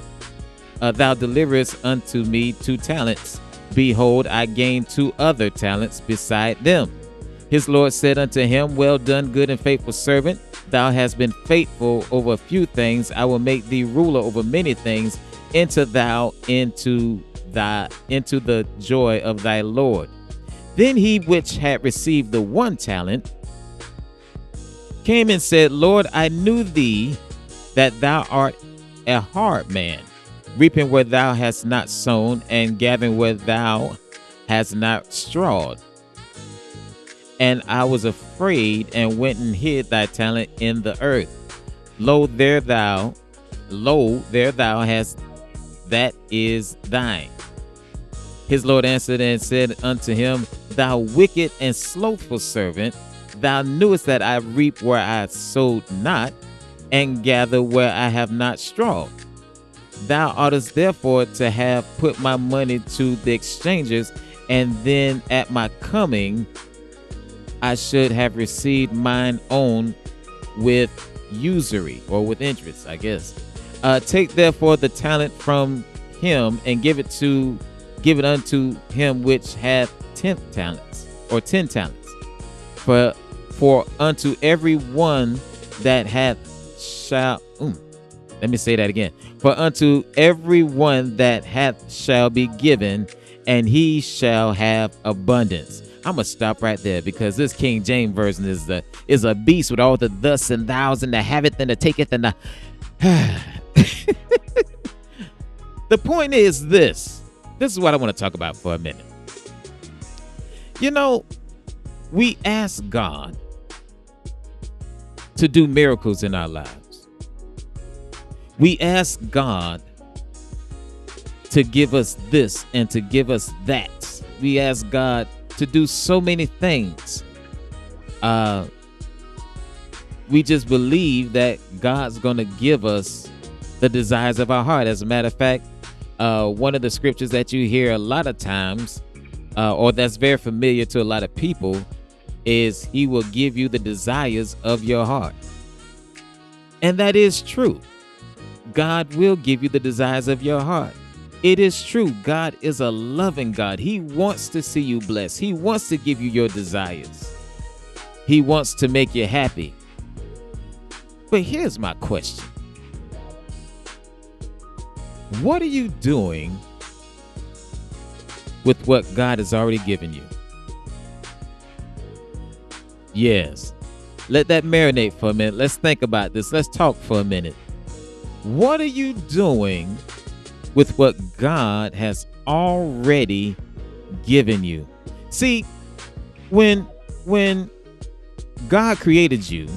unto me 2 talents. Behold, I gained 2 other talents beside them. His Lord said unto him, Well done, good and faithful servant. Thou hast been faithful over a few things. I will make thee ruler over many things. Enter thou into the joy of thy Lord. Then he which had received the 1 talent came and said, Lord, I knew thee that thou art a hard man, reaping where thou hast not sown, and gathering where thou hast not strawed. And I was afraid, and went and hid thy talent in the earth. Lo, there thou hast, that is thine. His Lord answered and said unto him, Thou wicked and slothful servant, thou knewest that I reap where I sowed not, and gather where I have not strawed. Thou oughtest therefore to have put my money to the exchangers, and then at my coming I should have received mine own with usury, or with interest, I guess. Take therefore the talent from him, and give it unto him which hath 10 talents, or 10 talents. For unto every one that hath shall let me say that again. For unto every one that hath shall be given, and he shall have abundance. I'm gonna stop right there, because this King James version is a beast with all the thus and thous and the haveth and the taketh and the the point is this. This is what I want to talk about for a minute. You know, we ask God to do miracles in our lives. We ask God to give us this and to give us that. We ask God to do so many things. We just believe that God's going to give us the desires of our heart. As a matter of fact, one of the scriptures that you hear a lot of times, or that's very familiar to a lot of people, is he will give you the desires of your heart. And that is true. God will give you the desires of your heart. It is true. God is a loving God. He wants to see you blessed. He wants to give you your desires. He wants to make you happy. But here's my question. What are you doing with what God has already given you? Yes. Let that marinate for a minute. Let's think about this. Let's talk for a minute. What are you doing with what God has already given you? See, when God created you,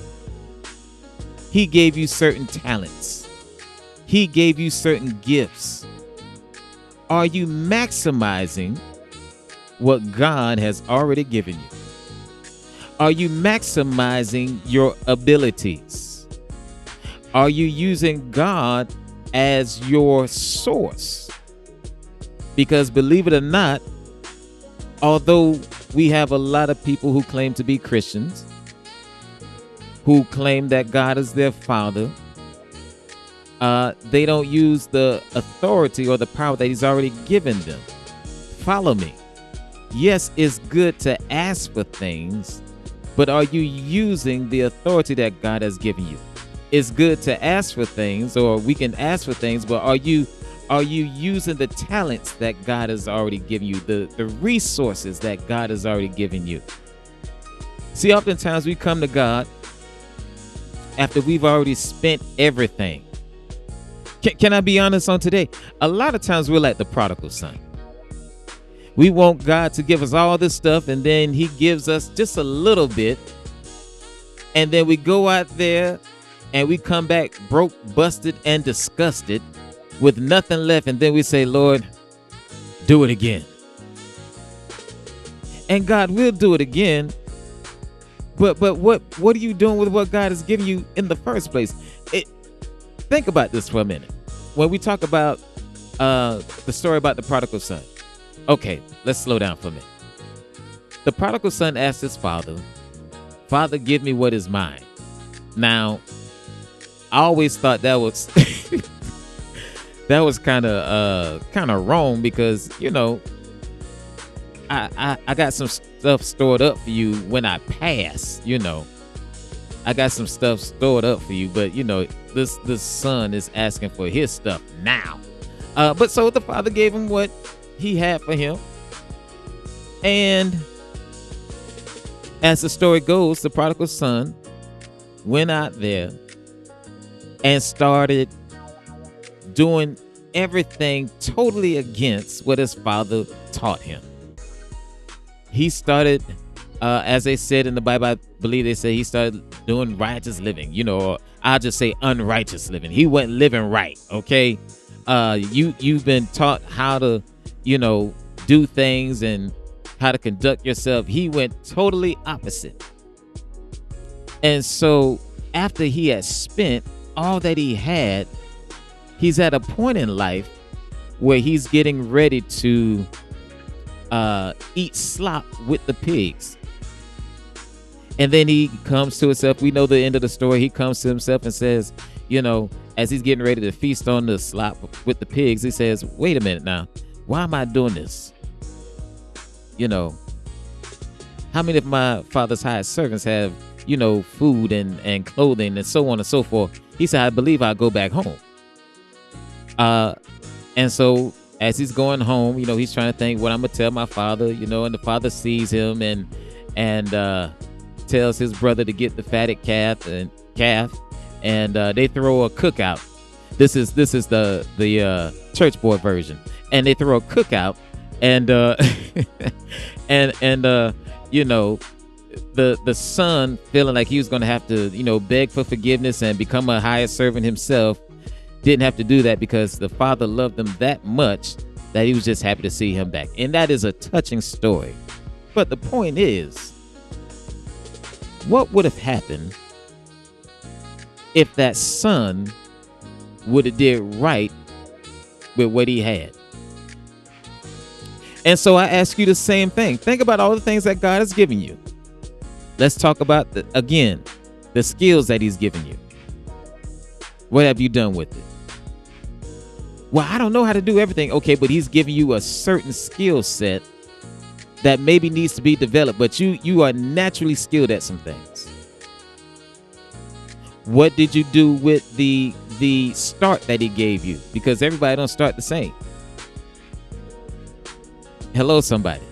he gave you certain talents. He gave you certain gifts. Are you maximizing what God has already given you? Are you maximizing your abilities? Are you using God as your source? Because believe it or not, although we have a lot of people who claim to be Christians, who claim that God is their father, they don't use the authority or the power that he's already given them. Follow me. Yes, it's good to ask for things, but are you using the authority that God has given you? It's good to ask for things, or we can ask for things, but are you using the talents that God has already given you, the resources that God has already given you? See, oftentimes we come to God after we've already spent everything. Can I be honest on today? A lot of times we're like the prodigal son. We want God to give us all this stuff, and then he gives us just a little bit, and then we go out there and we come back broke, busted, and disgusted with nothing left, and then we say, Lord, do it again. And God will do it again, but what are you doing with what God has given you in the first place? Think about this for a minute. When we talk about the story about the prodigal son, okay, let's slow down for a minute. The prodigal son asked his father, Father, give me what is mine. Now, I always thought that was that was kind of wrong, because you know I got some stuff stored up for you when I pass. You know, I got some stuff stored up for you, but you know this son is asking for his stuff now. But so the father gave him what he had for him, and as the story goes, the prodigal son went out there and started doing everything totally against what his father taught him. He started, as they said in the Bible, I believe they say he started doing righteous living, you know, or I'll just say unrighteous living. He wasn't living right, okay? You've been taught how to, you know, do things and how to conduct yourself. He went totally opposite. And so after he had spent all that he had, He's at a point in life where he's getting ready to eat slop with the pigs. And then he comes to himself. We know the end of the story. He comes to himself and says, as he's getting ready to feast on the slop with the pigs, he says, wait a minute now. Why am I doing this? How many of my father's hired servants have, food and clothing and so on and so forth? He said, I believe I'll go back home. And so as he's going home, he's trying to think what I'm going to tell my father, and the father sees him and tells his brother to get the fatted calf, and they throw a cookout. This is the church boy version, and they throw a cookout, and the son, feeling like he was going to have to beg for forgiveness and become a hired servant himself, didn't have to do that because the father loved him that much that he was just happy to see him back. And that is a touching story. But the point is, what would have happened if that son would have did right with what he had? And so I ask you the same thing. Think about all the things that God has given you. Let's talk about, the skills that he's given you. What have you done with it? Well, I don't know how to do everything. Okay, but he's giving you a certain skill set that maybe needs to be developed, but you are naturally skilled at some things. What did you do with the start that he gave you? Because everybody don't start the same. Hello, somebody.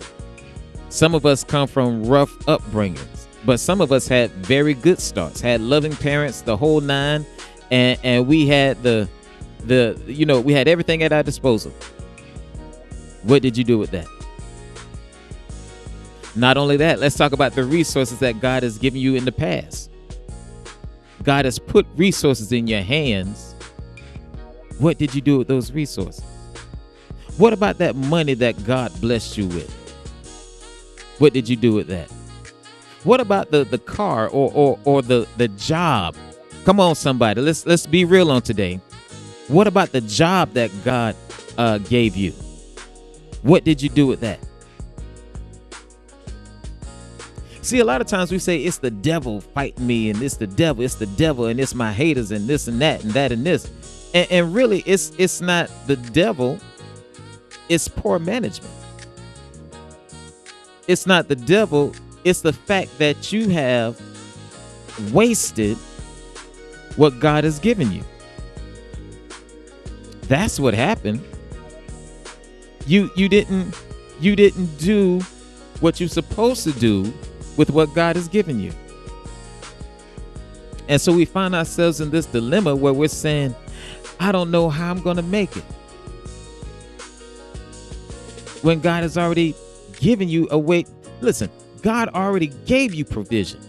Some of us come from rough upbringings, but some of us had very good starts, had loving parents, the whole nine, and we had we had everything at our disposal. What did you do with that? Not only that, let's talk about the resources that God has given you in the past. God has put resources in your hands. What did you do with those resources? What about that money that God blessed you with? What did you do with that? What about the car or the job? Come on, somebody. Let's be real on today. What about the job that God gave you? What did you do with that? See, a lot of times we say it's the devil fighting me, and it's the devil, and it's my haters, and this and that and that and this. And really, it's not the devil, it's poor management. It's not the devil, it's the fact that you have wasted what God has given you. That's what happened. You didn't do what you're supposed to do with what God has given you. And so we find ourselves in this dilemma where we're saying, I don't know how I'm going to make it, when God has already given you a way. Listen, God already gave you provision,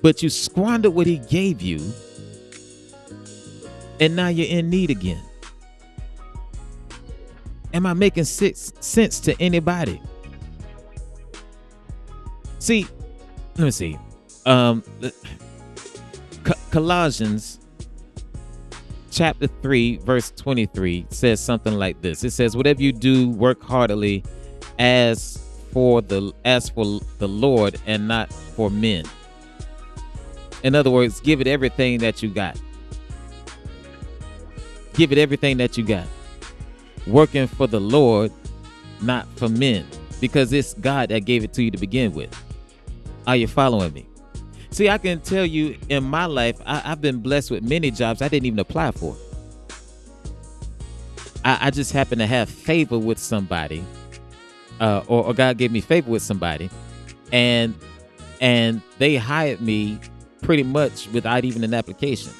but you squandered what he gave you, and now you're in need again. Am I making sense to anybody? See, let me see. Colossians chapter 3, verse 23 says something like this. It says, whatever you do, work heartily as for the Lord and not for men. In other words, give it everything that you got. Give it everything that you got. Working for the Lord, not for men, because it's God that gave it to you to begin with. Are you following me? See, I can tell you in my life, I've been blessed with many jobs I didn't even apply for. I just happened to have favor with somebody, or God gave me favor with somebody, and they hired me pretty much without even an application.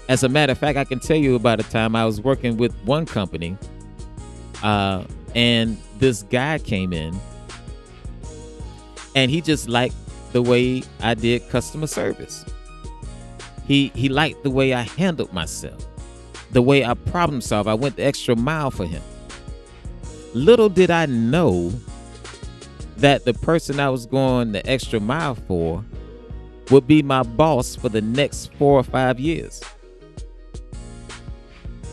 As a matter of fact, I can tell you about a time I was working with one company, and this guy came in, and he just liked the way I did customer service. He liked the way I handled myself, the way I problem solved. I went the extra mile for him. Little did I know that the person I was going the extra mile for would be my boss for the next 4 or 5 years.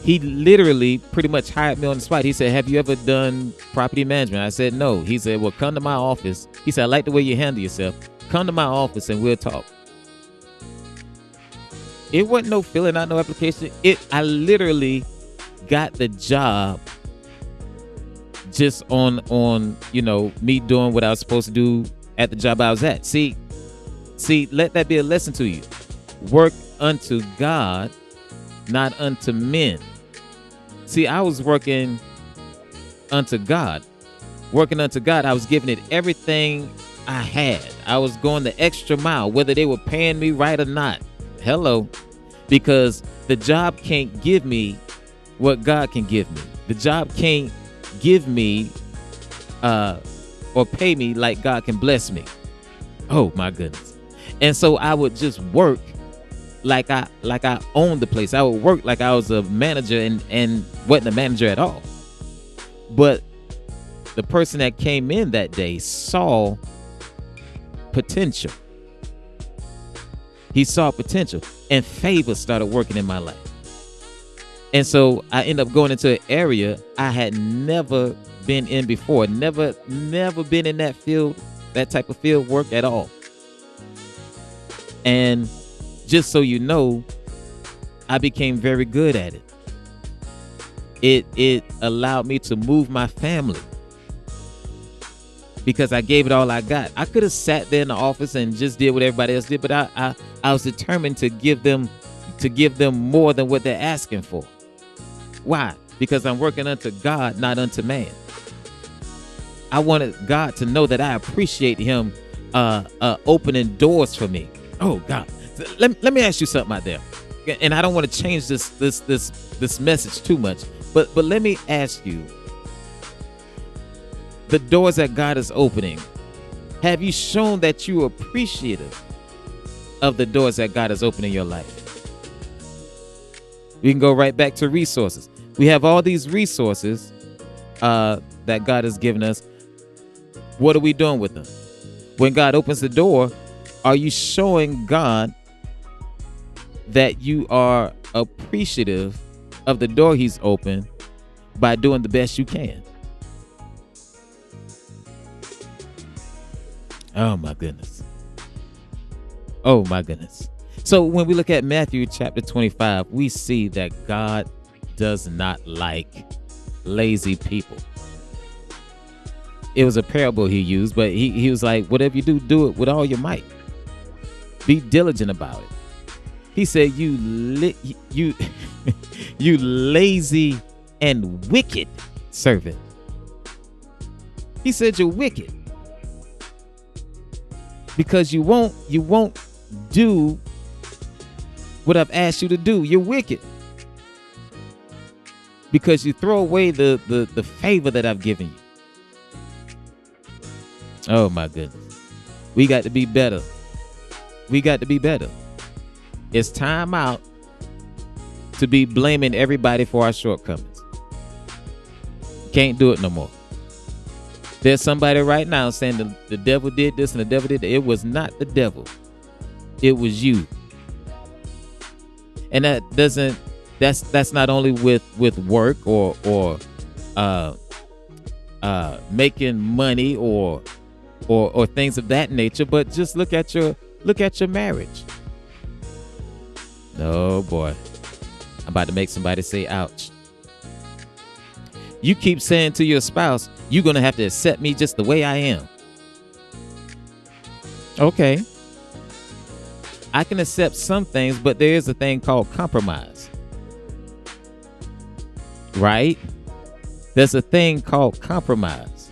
He literally pretty much hired me on the spot. He said, have you ever done property management? I said, no. He said, well, come to my office. He said, I like the way you handle yourself. Come to my office and we'll talk. It wasn't no filling out no application. I literally got the job just on me doing what I was supposed to do at the job I was at. See, let that be a lesson to you. Work unto God, not unto men. See, I was working unto God. Working unto God, I was giving it everything I had. I was going the extra mile, whether they were paying me right or not. Hello. Because the job can't give me what God can give me. The job can't give me or pay me like God can bless me. Oh my goodness. And so I would just work like I owned the place. I would work like I was a manager and wasn't a manager at all. But the person that came in that day saw potential. He saw potential, and favor started working in my life. And so I ended up going into an area I had never been in before. Never been in that field, that type of field work at all. And just so you know, I became very good at it. It allowed me to move my family because I gave it all I got. I could have sat there in the office and just did what everybody else did, but I was determined to give them more than what they're asking for. Why? Because I'm working unto God, not unto man. I wanted God to know that I appreciate him opening doors for me. Oh God. Let me ask you something out there. And I don't want to change this message too much, but let me ask you, the doors that God is opening, have you shown that you're appreciative of the doors that God has opened in your life? We can go right back to resources. We have all these resources that God has given us. What are we doing with them? When God opens the door, are you showing God that you are appreciative of the door he's opened by doing the best you can? Oh my goodness. Oh my goodness. So when we look at Matthew chapter 25, we see that God does not like lazy people. It was a parable he used, but he was like, whatever you do it with all your might. Be diligent about it. He said, you lazy and wicked servant. He said, you're wicked because you won't do what I've asked you to do. You're wicked because you throw away the favor that I've given you. Oh my goodness. We got to be better. We got to be better. It's time out to be blaming everybody for our shortcomings. Can't do it no more. There's somebody right now saying the devil did this and the devil did that. It was not the devil. It was you. And that's not only with work or making money or things of that nature, but just look at your marriage. Oh boy. I'm about to make somebody say ouch. You keep saying to your spouse, you're going to have to accept me just the way I am. Okay. I can accept some things, but there is a thing called compromise. Right? There's a thing called compromise.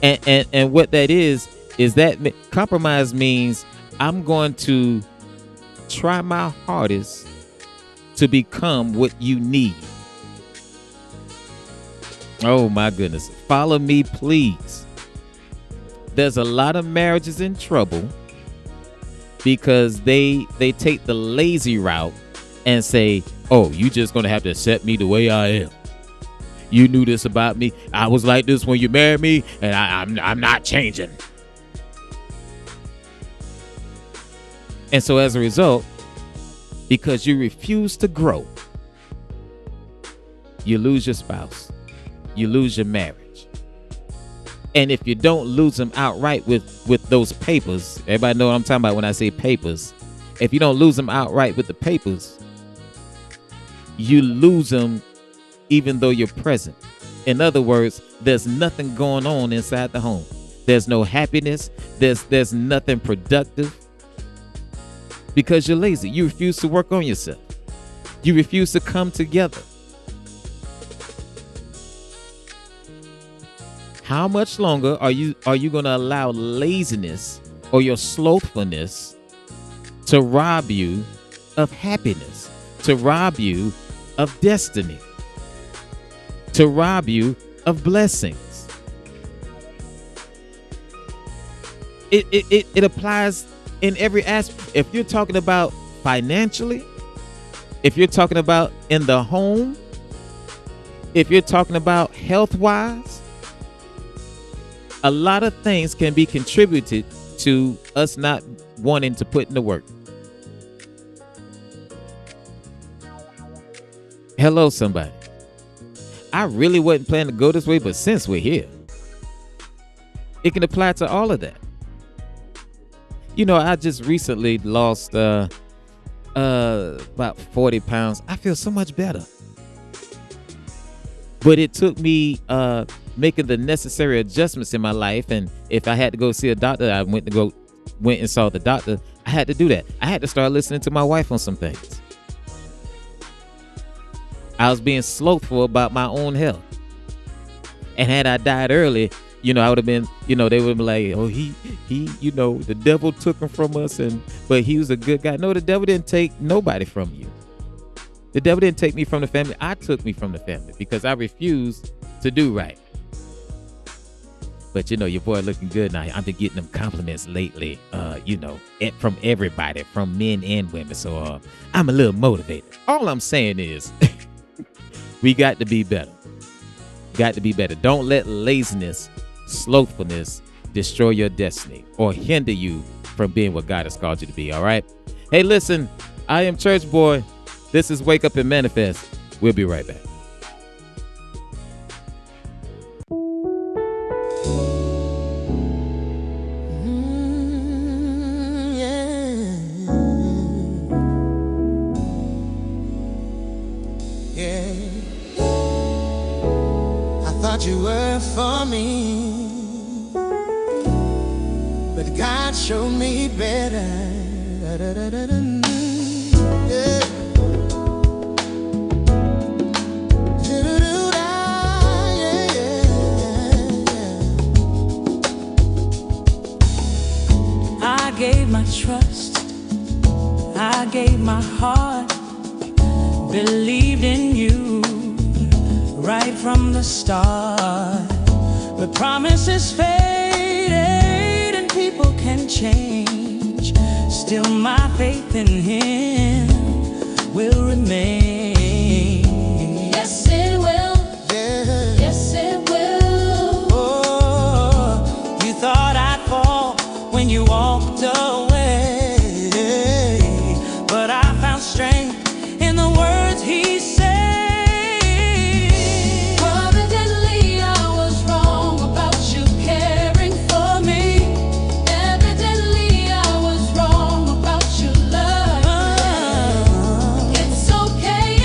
And what that is that compromise means I'm going to try my hardest to become what you need. Oh my goodness. Follow me, please. There's a lot of marriages in trouble because they take the lazy route and say, oh, you just going to have to accept me the way I am. You knew this about me. I was like this when you married me, and I'm not changing. And so as a result, because you refuse to grow, you lose your spouse, you lose your marriage. And if you don't lose them outright with those papers, everybody know what I'm talking about when I say papers. If you don't lose them outright with the papers, you lose them even though you're present. In other words, there's nothing going on inside the home. There's no happiness. There's nothing productive because you're lazy. You refuse to work on yourself. You refuse to come together. How much longer are you going to allow laziness or your slothfulness to rob you of happiness, to rob you of destiny, to rob you of blessings? It applies in every aspect. If you're talking about financially, if you're talking about in the home, if you're talking about health-wise, a lot of things can be contributed to us not wanting to put in the work. Hello, somebody. I really wasn't planning to go this way, but since we're here, it can apply to all of that. You know, I just recently lost about 40 pounds. I feel so much better. But it took me making the necessary adjustments in my life. And if I had to go see a doctor, I went and saw the doctor. I had to do that. I had to start listening to my wife on some things. I was being slothful about my own health. And had I died early, you know, I would have been, you know, they would be like, oh, he, you know, the devil took him from us, but he was a good guy. No, the devil didn't take nobody from you. The devil didn't take me from the family. I took me from the family because I refused to do right. But, you know, your boy looking good now. I've been getting them compliments lately, you know, from everybody, from men and women. So I'm a little motivated. All I'm saying is we got to be better. Got to be better. Don't let laziness, slothfulness destroy your destiny or hinder you from being what God has called you to be. All right. Hey, listen, I am Church Boy. This is Wake Up and Manifest. We'll be right back. Thought you were for me, but God showed me better. Yeah. I gave my trust, I gave my heart, believed in you right from the start. But promises fade and people can change. Still my faith in Him will remain. Yes, it will. Yeah. Yes, it will. Oh, you thought I'd fall when you walked away, but I found strength in the words He said. Okay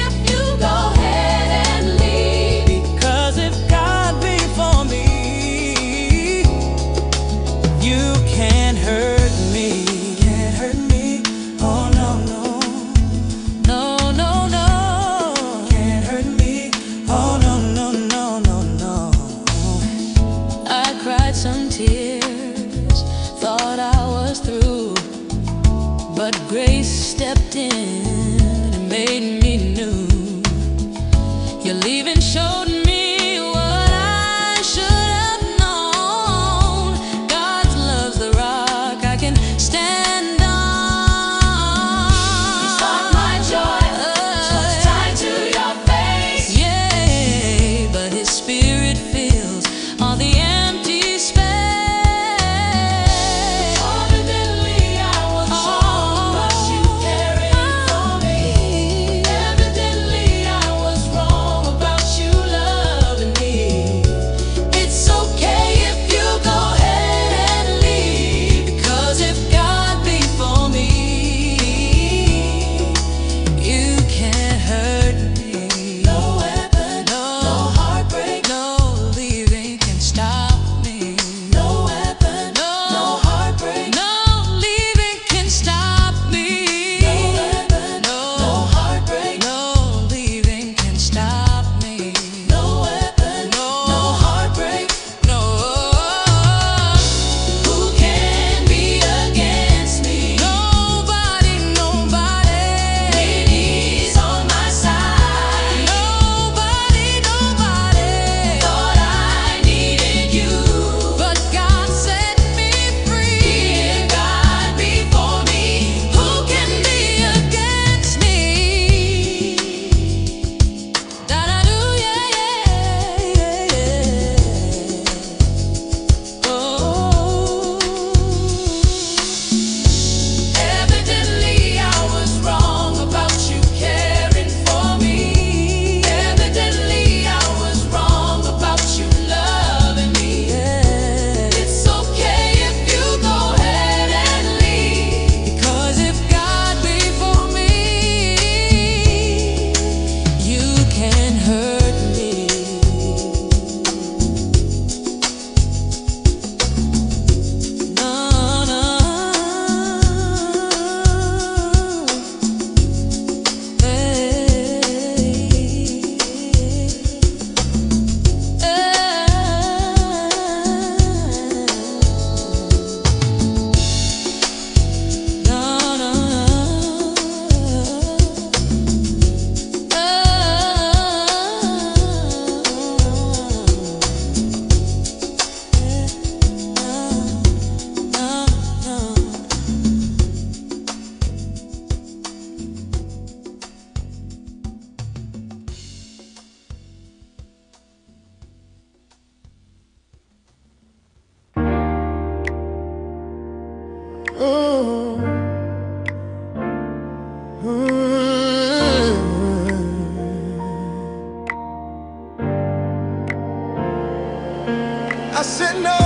said no,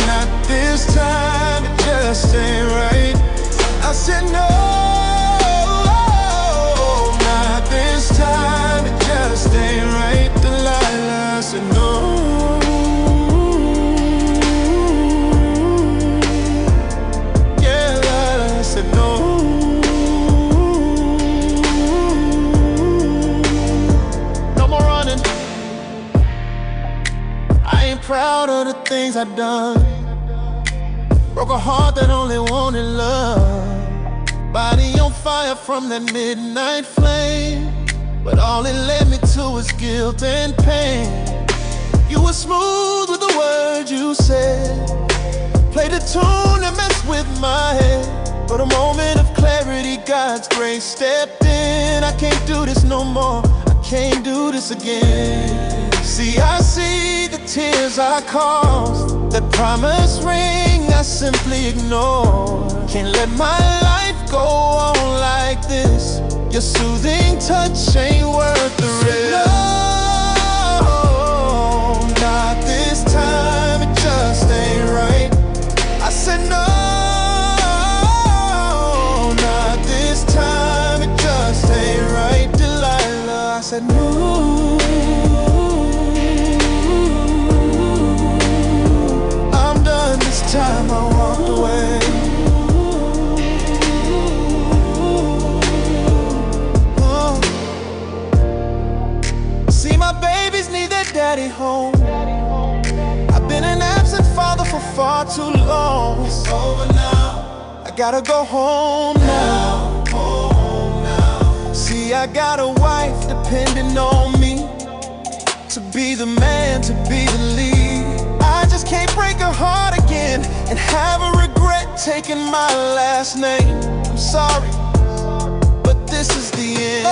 not this time, it just ain't right. I said no, not this time, it just ain't right. Delilah, I said no. Yeah, Delilah, I said no. No more running. I ain't proud of the things I've done. Broke a heart that only wanted love. Body on fire from that midnight flame, but all it led me to was guilt and pain. You were smooth with the words you said, played a tune that messed with my head. But a moment of clarity, God's grace stepped in. I can't do this no more, I can't do this again. See, I see the tears I caused, that promise ring I simply ignored. Can't let my life go on like this. Your soothing touch ain't worth the risk. No, not this time, it just ain't right. I said no, not this time, it just ain't right. Delilah, I said no. Time I walked away. See, my babies need their daddy home. I've been an absent father for far too long. It's over now, I gotta go home now. See, I got a wife depending on me to be the man, to be the lead. I just can't break her heart again and have her regret taking my last name. I'm sorry, but this is the end.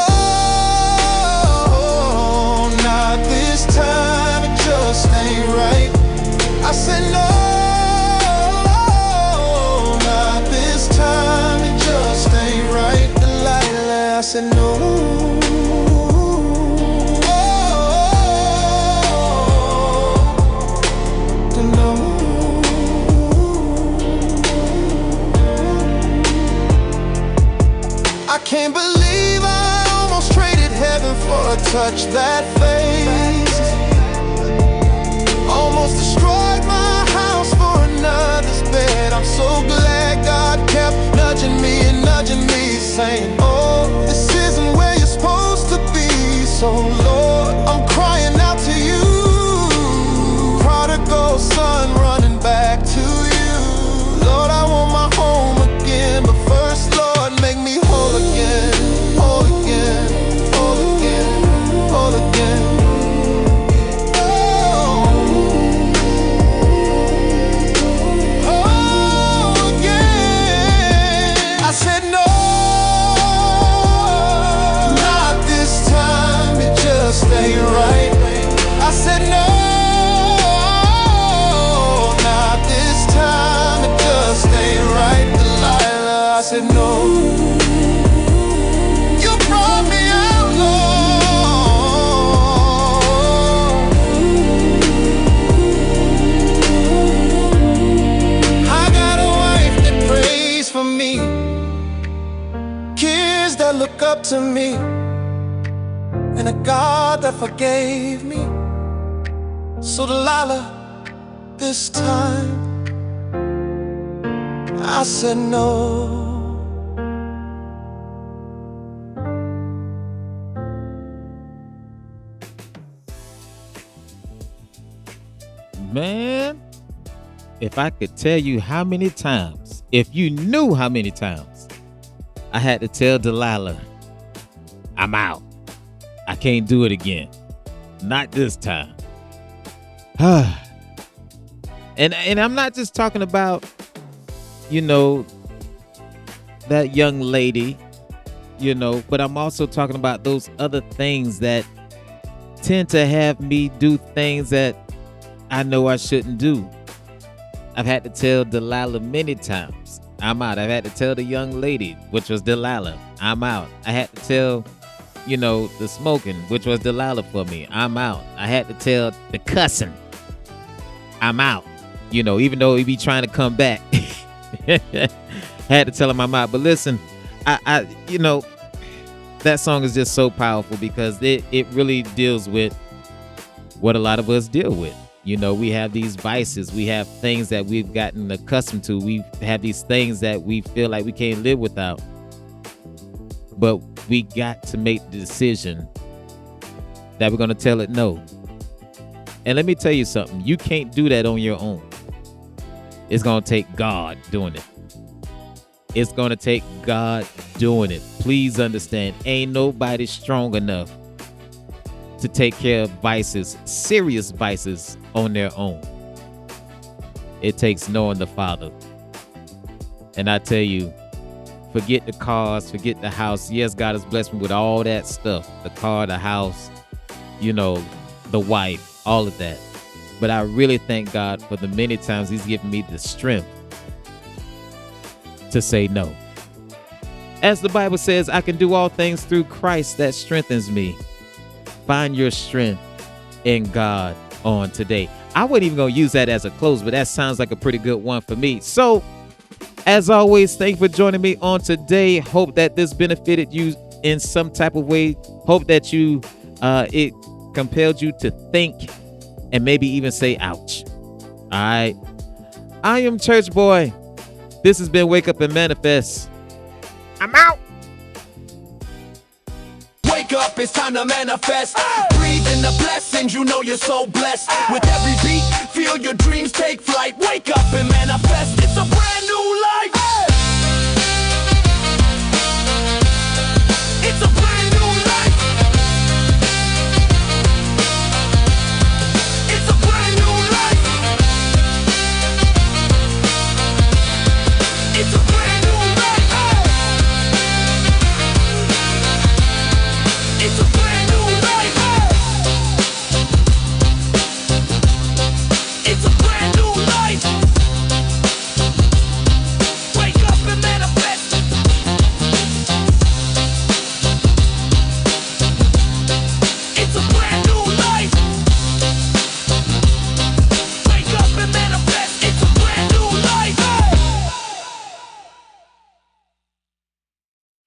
Oh, not this time, it just ain't right. I said no, not this time, it just ain't right. Delilah, I said no. I can't believe I almost traded heaven for a touch that fades. Almost destroyed my house for another's bed. I'm so glad God kept nudging me and nudging me, saying, oh, this isn't where you're supposed to be. So Lord, I'm crying out to you. Prodigal son running back to you. Lord, I want my home again, but first, Lord, make me whole again, whole again, whole again, whole again. Whole again. I said no, not this time, it just ain't right. I said no, not this time, it just ain't right. Delilah, I said no. You brought me out, Lord. I got a wife that prays for me, kids that look up to me, and a God that forgave me. So Delilah, this time, I said no. Man, if I could tell you how many times, if you knew how many times I had to tell Delilah, I'm out. I can't do it again. Not this time. And I'm not just talking about, that young lady, but I'm also talking about those other things that tend to have me do things that I know I shouldn't do. I've had to tell Delilah many times, I'm out. I've had to tell the young lady, which was Delilah, I'm out. I had to tell, the smoking, which was Delilah for me. I'm out. I had to tell the cussing, I'm out. Even though he be trying to come back, had to tell him I'm out. But listen, I that song is just so powerful because it really deals with what a lot of us deal with. We have these vices. We have things that we've gotten accustomed to. We have these things that we feel like we can't live without. But we got to make the decision that we're going to tell it no. And let me tell you something. You can't do that on your own. It's going to take God doing it. It's going to take God doing it. Please understand, ain't nobody strong enough to take care of vices, serious vices, on their own. It takes knowing the Father. And I tell you, forget the cars, forget the house. Yes, God has blessed me with all that stuff. The car, the house, the wife, all of that. But I really thank God for the many times he's given me the strength to say no. As the Bible says, I can do all things through Christ that strengthens me. Find your strength in God on today. I wasn't even going to use that as a close, but that sounds like a pretty good one for me. So, as always, thank you for joining me on today. Hope that this benefited you in some type of way. Hope that it compelled you to think and maybe even say ouch. All right. I am Church Boy. This has been Wake Up and Manifest. I'm out. Wake up, it's time to manifest. Breathe in the blessings, you're so blessed. With every beat, feel your dreams take flight. Wake up and manifest, it's a brand new life.